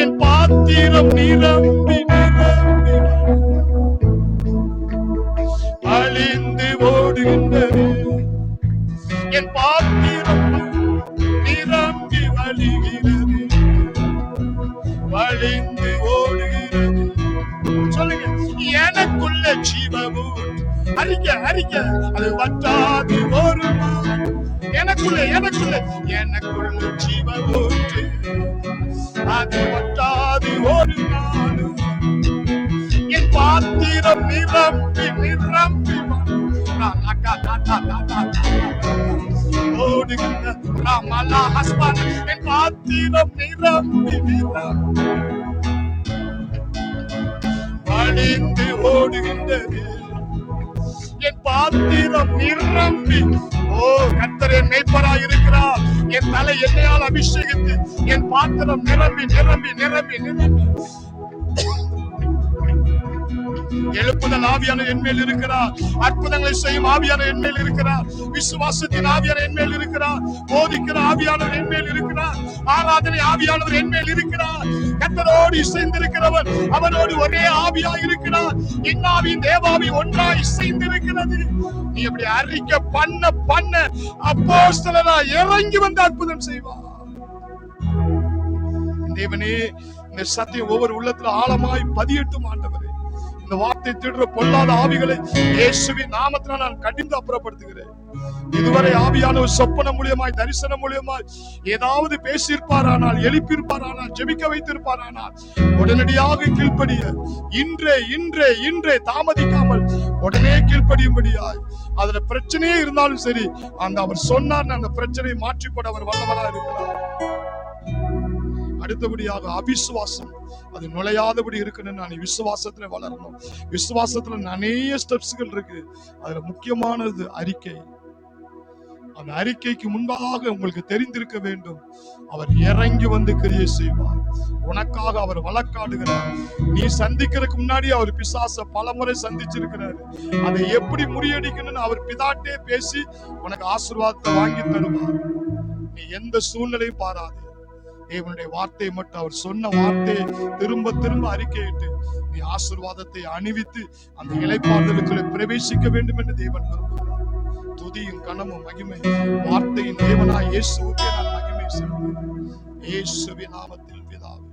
என் பாத்திரம் நிரம்பி நிரம்பி அழிந்து ஓடுகின்றது. என் பாத்திரம் நிரம்பி வழிகிறது, வழிந்து ஓடுகிறது. சொல்லுங்க, எனக்குள்ள ஜீவமும் அறிக்கை அறிக்கை அது வற்றாது ஒரு நாள். எனக்குள்ள எனக்குள்ள எனக்குள்ள ஜீவமூற்று அது வற்றாது ஒரு நாள். என் பாத்திரம் நிரம்பி நிரம்பி ஓடுகின்ற ராமலா ஹஸ்பன். என் பாத்திரம் நிரம்பி நிரம்பி வழிந்து ஓடுகின்றது. என் பாத்திரம் நிரம்பி. ஓ, கர்த்தர் என் மேய்ப்பராய் இருக்கிறார். என் தலை எண்ணெயால் அபிஷேகித்து என் பாத்திரம் நிரம்பி நிரம்பி நிரம்பி நிரம்பி. எழுப்புதல் ஆவியான என் மேல் இருக்கிறார். அற்புதங்களை செய்யும் ஆவியான என் மேல் இருக்கிறார். விசுவாசத்தின் ஆவியான என் மேல் இருக்கிறார். போதிக்கிற ஆவியானவர் என் மேல் இருக்கிறார். ஆராதனை ஆவியானவர் என் மேல் இருக்கிறார். கர்த்தரோடு இசைந்திருக்கிறவர் அவனோடு ஒரே ஆவியாய் இருக்கிறார். இன்னாவின் தேவாவி ஒன்றாய் இசைந்திருக்கிறது. நீ அப்படி அறிக்கை பண்ண பண்ண அப்போஸ்தலரா இறங்கி வந்து அற்புதம் செய்வார். தேவனே, இந்த சத்தியம் ஒவ்வொரு உள்ளத்துல ஆழமாய் பதியட்டும் ஆண்டவரே. இந்த வார்த்தை திடுற பொல்லாத ஆவிகளை இயேசுவின் நாமத்தினால் நான் கடிந்து அப்புறப்படுத்துகிறேன். இதுவரை ஆவியானவர் சொப்பன மூலியமாய் தரிசனம் மூலியமாய் ஏதாவது பேசியிருப்பாரானால், எழுப்பியிருப்பாரானால், ஜெபிக்க வைத்திருப்பாரானால் உடனடியாக கீழ்ப்படிய இன்றே இன்றே இன்றே தாமதிக்காமல் உடனே கீழ்ப்படியும்படியாய். அதுல பிரச்சனையே இருந்தாலும் சரி, அந்த அவர் சொன்னார் அந்த பிரச்சனையை மாற்றிப்பட அவர் வல்லவரா இருக்கிறார். அடுத்தபடியாக அவிசுவாசம் அது நுழையாதபடி இருக்கணும். நான் விசுவாசத்துல வளரணும். விசுவாசத்துல நிறைய ஸ்டெப்ஸ்கள் இருக்கு. அதுல முக்கியமானது அறிக்கை. அந்த அறிக்கைக்கு முன்பாக உங்களுக்கு தெரிந்திருக்க வேண்டும், அவர் இறங்கி வந்து கிரியை செய்வார். உனக்காக அவர் வழக்காடுகிறார். நீ சந்திக்கிறதுக்கு முன்னாடி அவர் பிசாச பலமுறை சந்திச்சிருக்கிறாரு. அதை எப்படி முறியடிக்கணும்னு அவர் பிதாட்டே பேசி உனக்கு ஆசீர்வாதத்தை வாங்கி தருவார். நீ எந்த சூழ்நிலையும் பாராது, தேவனுடைய வார்த்தையை மட்டும், அவர் சொன்ன வார்த்தையை திரும்ப திரும்ப அறிக்கையிட்டு நீ ஆசீர்வாதத்தை அணிவித்து அந்த இளைப்பாறுதலுக்குள்ளே பிரவேசிக்க வேண்டும் என்று தேவன் விரும்புகிறார். துதியும் கனமும் மகிமை வார்த்தையின் தேவனாய் இயேசுவுக்கே நான் மகிமை செய்கிறேன். இயேசுவின் நாமத்தில் பிதாவே.